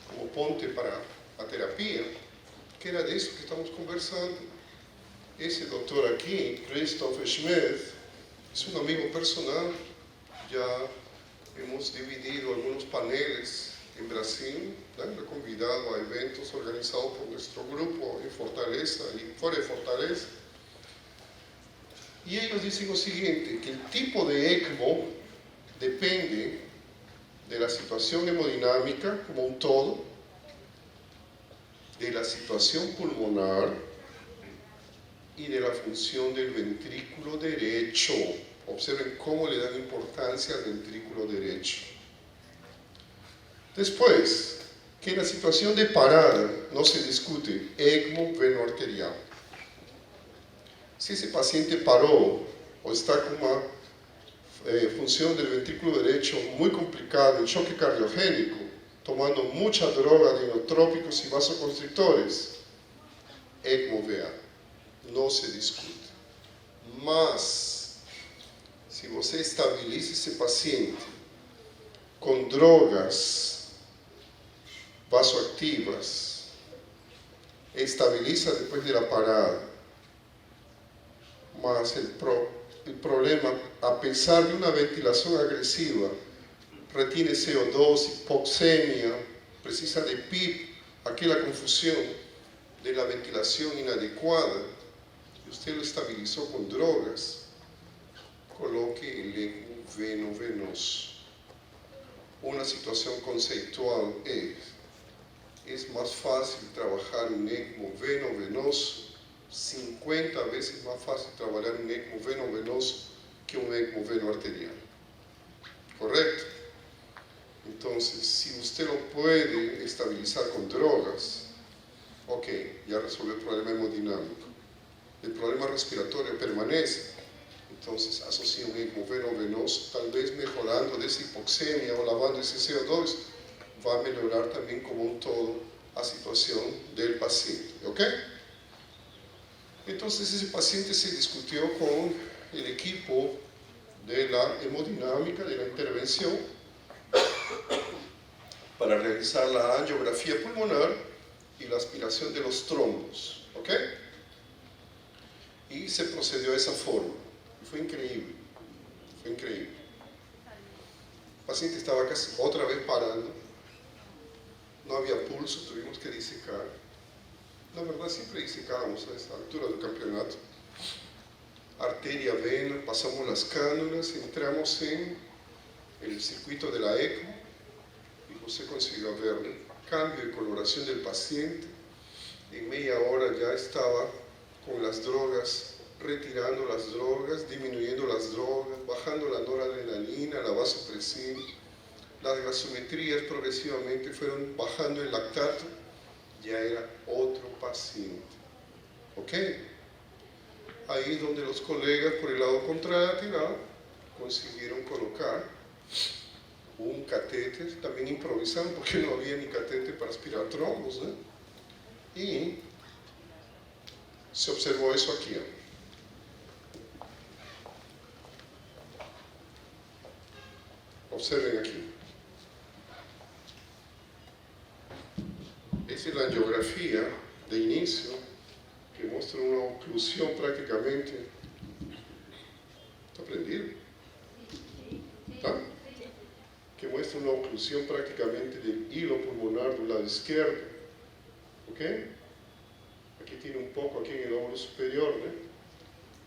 como puente para la terapia, que era de eso que estamos conversando. Ese doctor aquí, Christoph Schmidt, es un amigo personal. Ya hemos dividido algunos paneles en Brasil, lo he convidado a eventos organizados por nuestro grupo en Fortaleza y fuera de Fortaleza. Y ellos dicen lo siguiente, que el tipo de ECMO depende de la situación hemodinámica como un todo, de la situación pulmonar y de la función del ventrículo derecho. Observen cómo le dan importancia al ventrículo derecho. Después, que en la situación de parada no se discute ECMO venoarterial. Si ese paciente paró o está con una función del ventrículo derecho muy complicada, en choque cardiogénico, tomando mucha droga de inotrópicos y vasoconstrictores, ECMO VA, no se discute. Mas, si você estabiliza ese paciente con drogas vasoactivas, estabiliza después de la parada, mas el problema, a pesar de una ventilación agresiva, retiene CO2, hipoxemia, precisa de PIP, aquella confusión de la ventilación inadecuada, y usted lo estabilizó con drogas, coloque el ECMO veno-venoso. Una situación conceptual es más fácil trabajar un ECMO veno-venoso, 50 veces más fácil trabajar un ECMO veno-venoso que un ECMO veno-arterial. ¿Correcto? Entonces, si usted lo puede estabilizar con drogas, ok, ya resolvió el problema hemodinámico. El problema respiratorio permanece. Entonces, asocia un ECMO veno-venoso, tal vez mejorando de esa hipoxemia o lavando ese CO2, va a mejorar también como un todo la situación del paciente. ¿Ok? Entonces, ese paciente se discutió con el equipo de la hemodinámica, de la intervención, para realizar la angiografía pulmonar y la aspiración de los trombos. ¿Ok? Y se procedió de esa forma. Fue increíble, fue increíble. El paciente estaba casi otra vez parando, no había pulso, tuvimos que disecar. La verdad siempre disecábamos a esa altura del campeonato. Arteria, vena, pasamos las cánulas, entramos en el circuito de la ECMO y José consiguió ver el cambio de coloración del paciente. En media hora ya estaba con las drogas, retirando las drogas, disminuyendo las drogas, bajando la noradrenalina, la vasopresina, las gasometrías progresivamente fueron bajando el lactato, ya era otro paciente. ¿Ok? Ahí es donde los colegas por el lado contralateral consiguieron colocar un catéter, también improvisaron porque no había ni catéter para aspirar trombos, ¿eh? Y se observó eso aquí. Observen aquí. Esa es la angiografía de inicio que muestra una oclusión prácticamente. ¿Está prendido? ¿Está? Que muestra una oclusión prácticamente del hilo pulmonar del lado izquierdo. ¿Ok? Aquí tiene un poco aquí en el lóbulo superior, ¿no?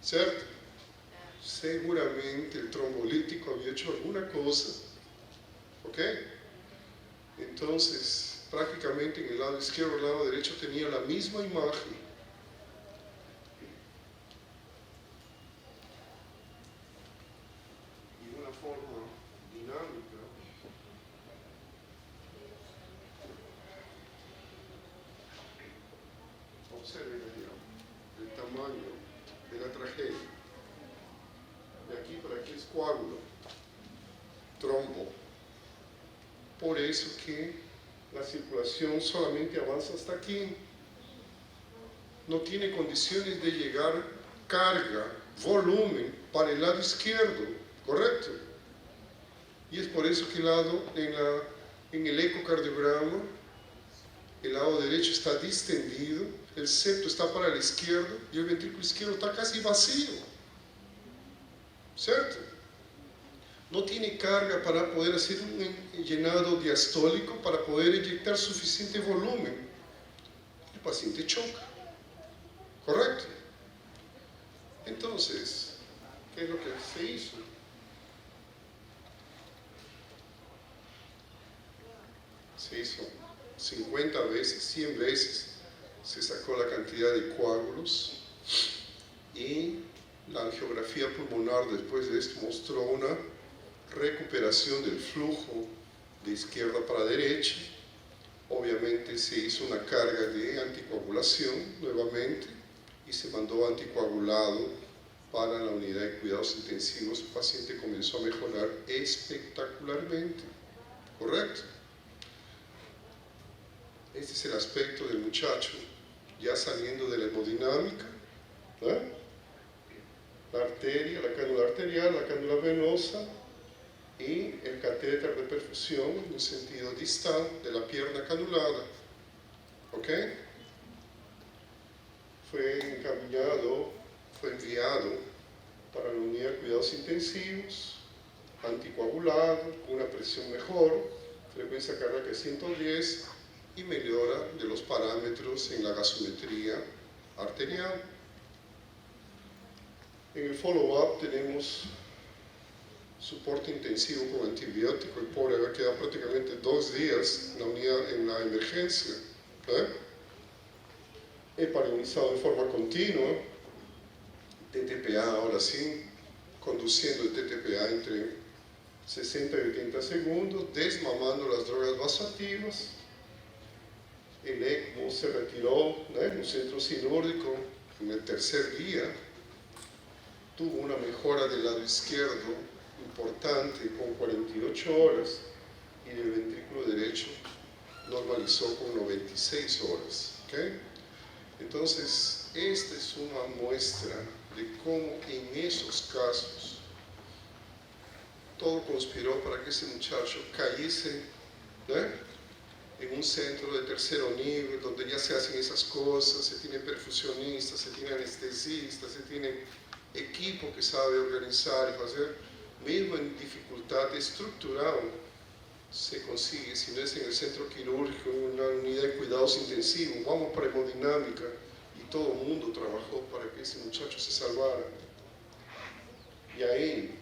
¿Cierto? Seguramente el trombolítico había hecho alguna cosa. ¿Ok? Entonces, prácticamente en el lado izquierdo y el lado derecho tenía la misma imagen. Y de una forma dinámica. Observen aquí el tamaño de la tragedia. De aquí para aquí es coágulo, trombo. Por eso que la circulación solamente avanza hasta aquí. No tiene condiciones de llegar carga, volumen para el lado izquierdo, ¿correcto? Y es por eso que en el ecocardiograma el lado derecho está distendido, el septo está para el izquierdo y el ventrículo izquierdo está casi vacío. ¿Cierto? No tiene carga para poder hacer un llenado diastólico, para poder inyectar suficiente volumen. El paciente choca. ¿Correcto? Entonces, ¿qué es lo que se hizo? Se hizo 50 veces, 100 veces, se sacó la cantidad de coágulos y la angiografía pulmonar después de esto mostró una recuperación del flujo de izquierda para derecha. Obviamente se hizo una carga de anticoagulación nuevamente y se mandó anticoagulado para la unidad de cuidados intensivos. El paciente comenzó a mejorar espectacularmente, ¿correcto? Este es el aspecto del muchacho ya saliendo de la hemodinámica, ¿eh? La arteria, la cánula arterial, la cánula venosa y el catéter de perfusión en el sentido distal de la pierna canulada. ¿Ok? Fue enviado para la unidad de cuidados intensivos, anticoagulado, con una presión mejor, frecuencia cardíaca de 110 y mejora de los parámetros en la gasometría arterial. En el follow-up tenemos soporte intensivo con antibiótico. El pobre había quedado prácticamente 2 días en la unidad, en la emergencia. Heparinizado de forma continua, TTPA ahora sí, conduciendo el TTPA entre 60 y 80 segundos, desmamando las drogas vasoactivas. El ECMO se retiró en un centro cirúrgico en el 3er día. Tuvo una mejora del lado izquierdo importante con 48 horas y del ventrículo derecho normalizó con 96 horas. ¿Okay? Entonces, esta es una muestra de cómo en esos casos todo conspiró para que ese muchacho cayese en un centro de 3er nivel, donde ya se hacen esas cosas, se tiene perfusionistas, se tiene anestesistas, se tiene equipo que sabe organizar y hacer, mismo en dificultad estructural, se consigue, si no es en el centro quirúrgico, en una unidad de cuidados intensivos, vamos para hemodinámica, y todo el mundo trabajó para que ese muchacho se salvara. Y ahí,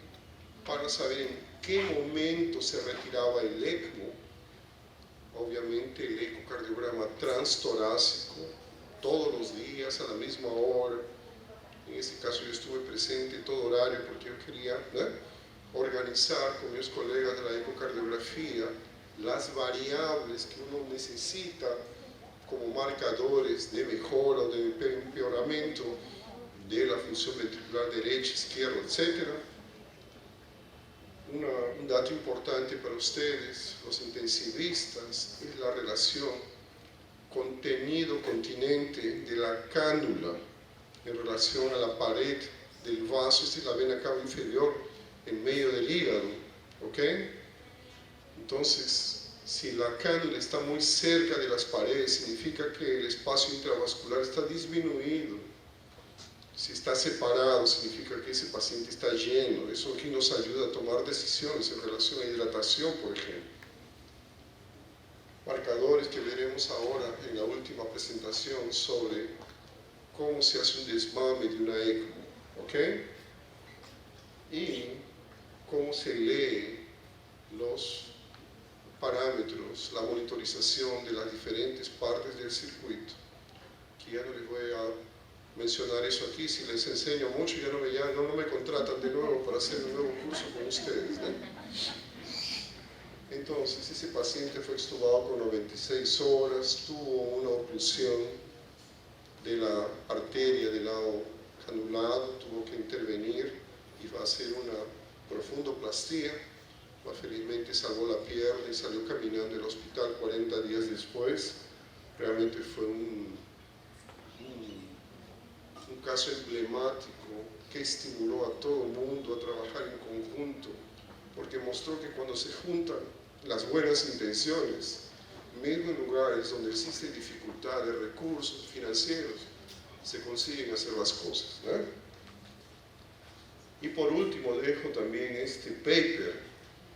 para saber en qué momento se retiraba el ECMO, obviamente el ecocardiograma transtorácico, todos los días, a la misma hora. En ese caso yo estuve presente todo horario porque yo quería organizar con mis colegas de la ecocardiografía las variables que uno necesita como marcadores de mejora o de empeoramiento de la función ventricular derecha, izquierda, etc. Un dato importante para ustedes, los intensivistas, es la relación contenido-continente de la cánula en relación a la pared del vaso. Esta es la vena cava inferior en medio del hígado, ¿ok? Entonces, si la cánula está muy cerca de las paredes, significa que el espacio intravascular está disminuido. Si está separado, significa que ese paciente está lleno. Eso aquí nos ayuda a tomar decisiones en relación a hidratación, por ejemplo. Marcadores que veremos ahora en la última presentación sobre cómo se hace un desmame de una ECMO, ¿ok? Y cómo se lee los parámetros, la monitorización de las diferentes partes del circuito. Que ya no les voy a mencionar eso aquí, si les enseño mucho ya no me contratan de nuevo para hacer un nuevo curso con ustedes, ¿no? Entonces, ese paciente fue extubado con 96 horas, tuvo una oclusión de la arteria del lado canulado, tuvo que intervenir y va a hacer una profundoplastía. Felizmente salvó la pierna y salió caminando del hospital 40 días después. Realmente fue un caso emblemático que estimuló a todo el mundo a trabajar en conjunto, porque mostró que cuando se juntan las buenas intenciones, mismo en lugares donde existe dificultad de recursos financieros, se consiguen hacer las cosas, ¿no? Y por último dejo también este paper,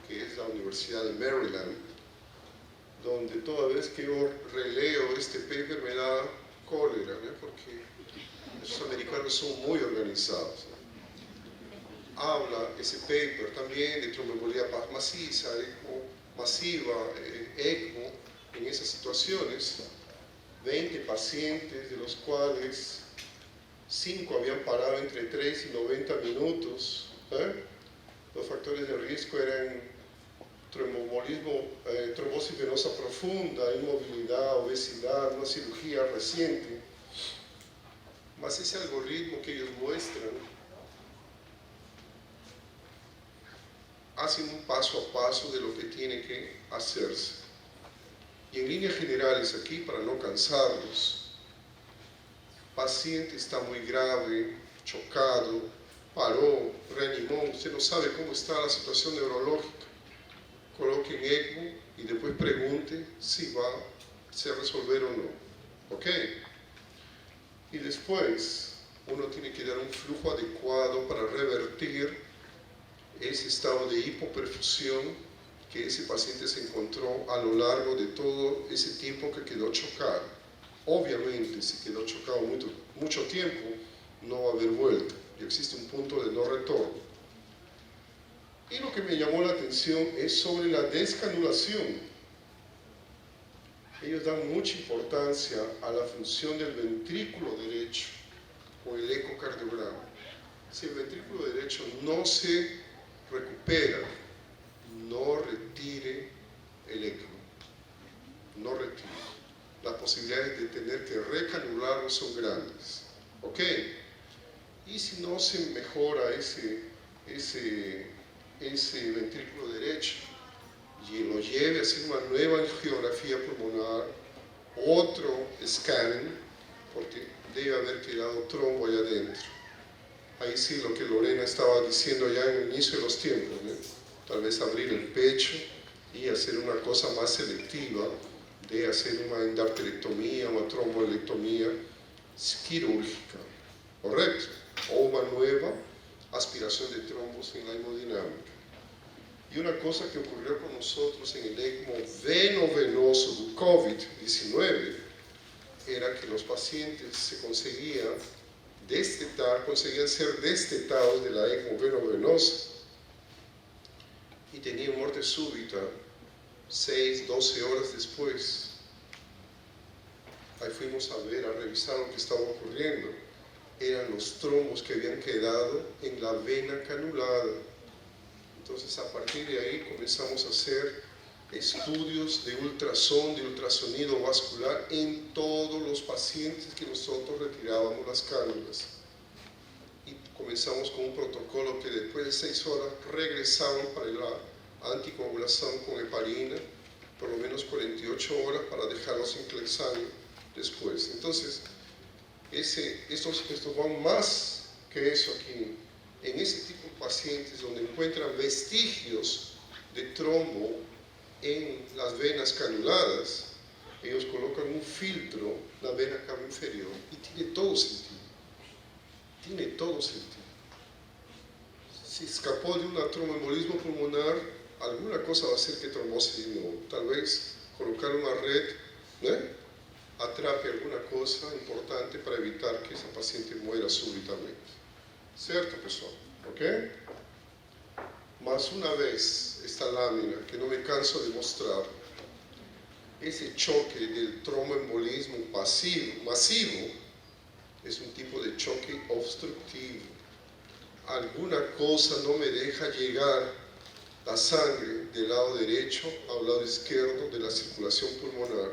que es la Universidad de Maryland, donde toda vez que yo releo este paper me da cólera, ¿no? Porque los americanos son muy organizados, ¿no? Habla ese paper también de tromboembolía maciza, masiva, ECMO, en esas situaciones, 20 pacientes, de los cuales 5 habían parado entre 3 y 90 minutos. Los factores de riesgo eran trombosis venosa profunda, inmovilidad, obesidad, una cirugía reciente. Mas ese algoritmo que ellos muestran hacen un paso a paso de lo que tiene que hacerse. Y en líneas generales aquí, para no cansarlos, paciente está muy grave, chocado, paró, reanimó, usted no sabe cómo está la situación neurológica, coloque en ECMO y después pregunte si va a resolver o no. ¿Ok? Y después uno tiene que dar un flujo adecuado para revertir ese estado de hipoperfusión que ese paciente se encontró a lo largo de todo ese tiempo que quedó chocado. Obviamente, si quedó chocado mucho tiempo, no va a haber vuelta, y existe un punto de no retorno. Y lo que me llamó la atención es sobre la descanulación. Ellos dan mucha importancia a la función del ventrículo derecho o el ecocardiograma. Si el ventrículo derecho no se recupera, no retire el ECMO, no retire. Las posibilidades de tener que recanularlo son grandes. ¿Ok? Y si no se mejora ese ventrículo derecho y lo lleve a hacer una nueva angiografía pulmonar, otro scanning, porque debe haber quedado trombo allá adentro. Ahí sí lo que Lorena estaba diciendo ya en el inicio de los tiempos, ¿no? Tal vez abrir el pecho y hacer una cosa más selectiva, de hacer una endarterectomía, una trombolectomía quirúrgica, ¿correcto? O una nueva aspiración de trombos en la hemodinámica. Y una cosa que ocurrió con nosotros en el ECMO venovenoso del COVID-19 era que los pacientes se conseguían ser destetados de la ECMO venovenosa y tenían muerte súbita 6, 12 horas después. Ahí fuimos a ver, a revisar lo que estaba ocurriendo. Eran los trombos que habían quedado en la vena canulada. Entonces, a partir de ahí comenzamos a hacer estudios de ultrasonido, de ultrasonido vascular en todos los pacientes que nosotros retirábamos las cánulas. Y comenzamos con un protocolo que después de 6 horas regresaban para la anticoagulación con heparina, por lo menos 48 horas para dejarlos en clexane después. Entonces, estos van más que eso aquí. En ese tipo de pacientes donde encuentran vestigios de trombo en las venas canuladas, ellos colocan un filtro en la vena cava inferior y tiene todo sentido. Tiene todo sentido. Si escapó de un tromboembolismo pulmonar, alguna cosa va a hacer que trombosis no. Tal vez colocar una red, ¿no?, atrape alguna cosa importante para evitar que ese paciente muera súbitamente. ¿Cierto, persona? ¿Ok? Más una vez, esta lámina, que no me canso de mostrar, ese choque del tromboembolismo masivo, es un tipo de choque obstructivo. Alguna cosa no me deja llegar la sangre del lado derecho al lado izquierdo de la circulación pulmonar.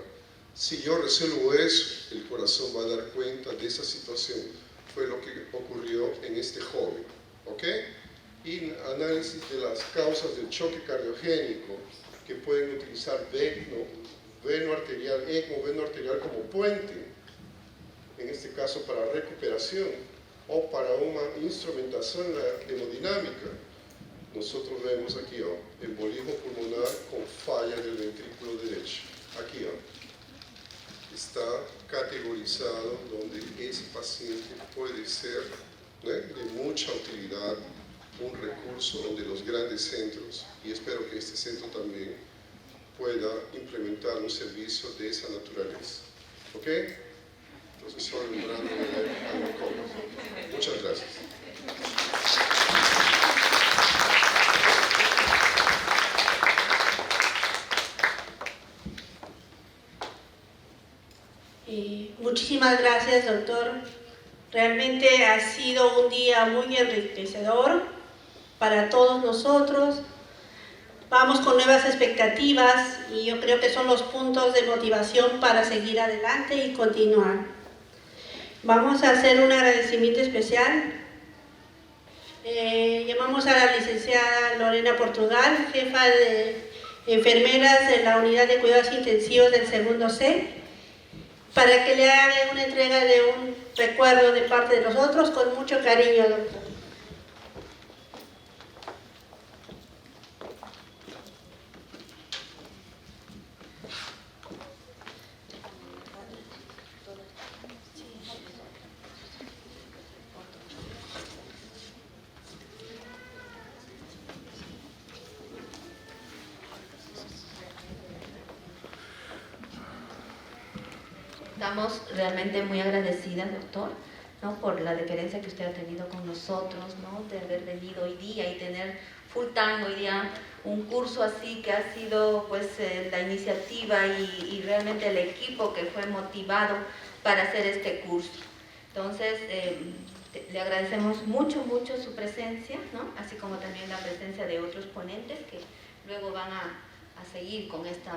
Si yo resuelvo eso, el corazón va a dar cuenta de esa situación. Fue lo que ocurrió en este joven. ¿Ok? Y análisis de las causas del choque cardiogénico, que pueden utilizar veno arterial, ECMO, veno arterial como puente, en este caso para recuperación, o para una instrumentación hemodinámica. Nosotros vemos aquí, embolismo pulmonar con falla del ventrículo derecho. Aquí, está categorizado donde ese paciente puede ser, ¿no?, de mucha utilidad, un recurso donde los grandes centros, y espero que este centro también pueda implementar un servicio de esa naturaleza. ¿Ok? Entonces, soy un gran Muchas gracias. Muchísimas gracias, doctor. Realmente ha sido un día muy enriquecedor para todos nosotros. Vamos con nuevas expectativas y yo creo que son los puntos de motivación para seguir adelante y continuar. Vamos a hacer un agradecimiento especial. Llamamos a la licenciada Lorena Portugal, jefa de enfermeras de la unidad de cuidados intensivos del segundo C, para que le haga una entrega de un recuerdo de parte de nosotros con mucho cariño, doctor. Estamos realmente muy agradecidas, doctor, ¿no?, por la deferencia que usted ha tenido con nosotros, ¿no?, de haber venido hoy día y tener full time hoy día un curso así que ha sido pues la iniciativa y realmente el equipo que fue motivado para hacer este curso. Entonces, le agradecemos mucho su presencia, ¿no?, así como también la presencia de otros ponentes que luego van a seguir con esta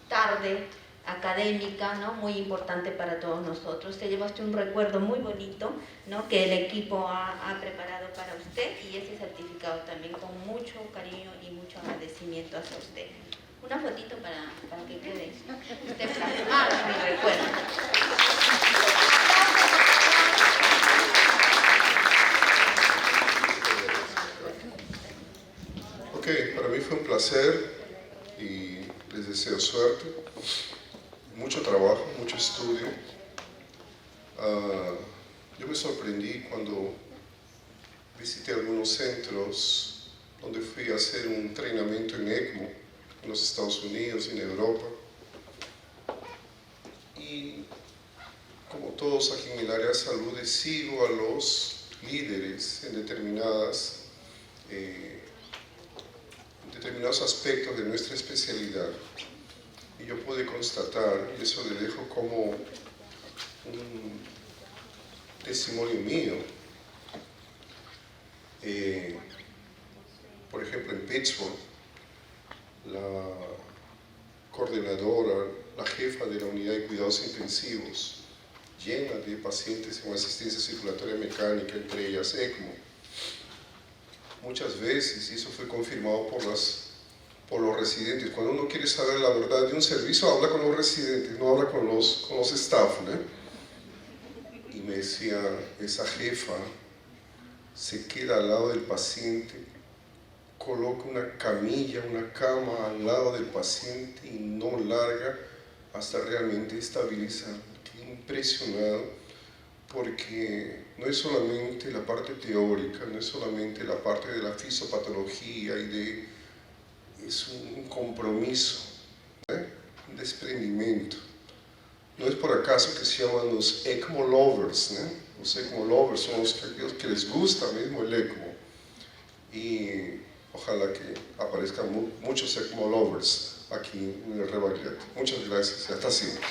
tarde académica, ¿no?, muy importante para todos nosotros. Se llevaste un recuerdo muy bonito, ¿no?, que el equipo ha preparado para usted, y ese certificado también con mucho cariño y mucho agradecimiento hacia usted. Una fotito para que quede usted plasmado en mi recuerdo. Ok, para mí fue un placer y les deseo suerte. Mucho trabajo, mucho estudio. Yo me sorprendí cuando visité algunos centros donde fui a hacer un entrenamiento en ECMO en los Estados Unidos y en Europa. Y como todos aquí en el área de salud, sigo a los líderes en determinados aspectos de nuestra especialidad. Y yo pude constatar, y eso le dejo como un testimonio mío, por ejemplo en Pittsburgh, la coordinadora, la jefa de la unidad de cuidados intensivos, llena de pacientes con asistencia circulatoria mecánica, entre ellas ECMO. Muchas veces, y eso fue confirmado por los residentes, cuando uno quiere saber la verdad de un servicio, habla con los residentes, no habla con los staff, ¿no? Y me decía, esa jefa se queda al lado del paciente, coloca una camilla, una cama al lado del paciente y no larga hasta realmente estabilizar. Quedé impresionado, porque no es solamente la parte teórica, no es solamente la parte de la fisiopatología es un compromiso, un desprendimiento. No es por acaso que se llaman los ECMO lovers, ¿no? Los ECMO lovers son aquellos que les gusta mismo el ECMO. Y ojalá que aparezcan muchos ECMO lovers aquí en el Rebagliati. Muchas gracias y hasta siempre.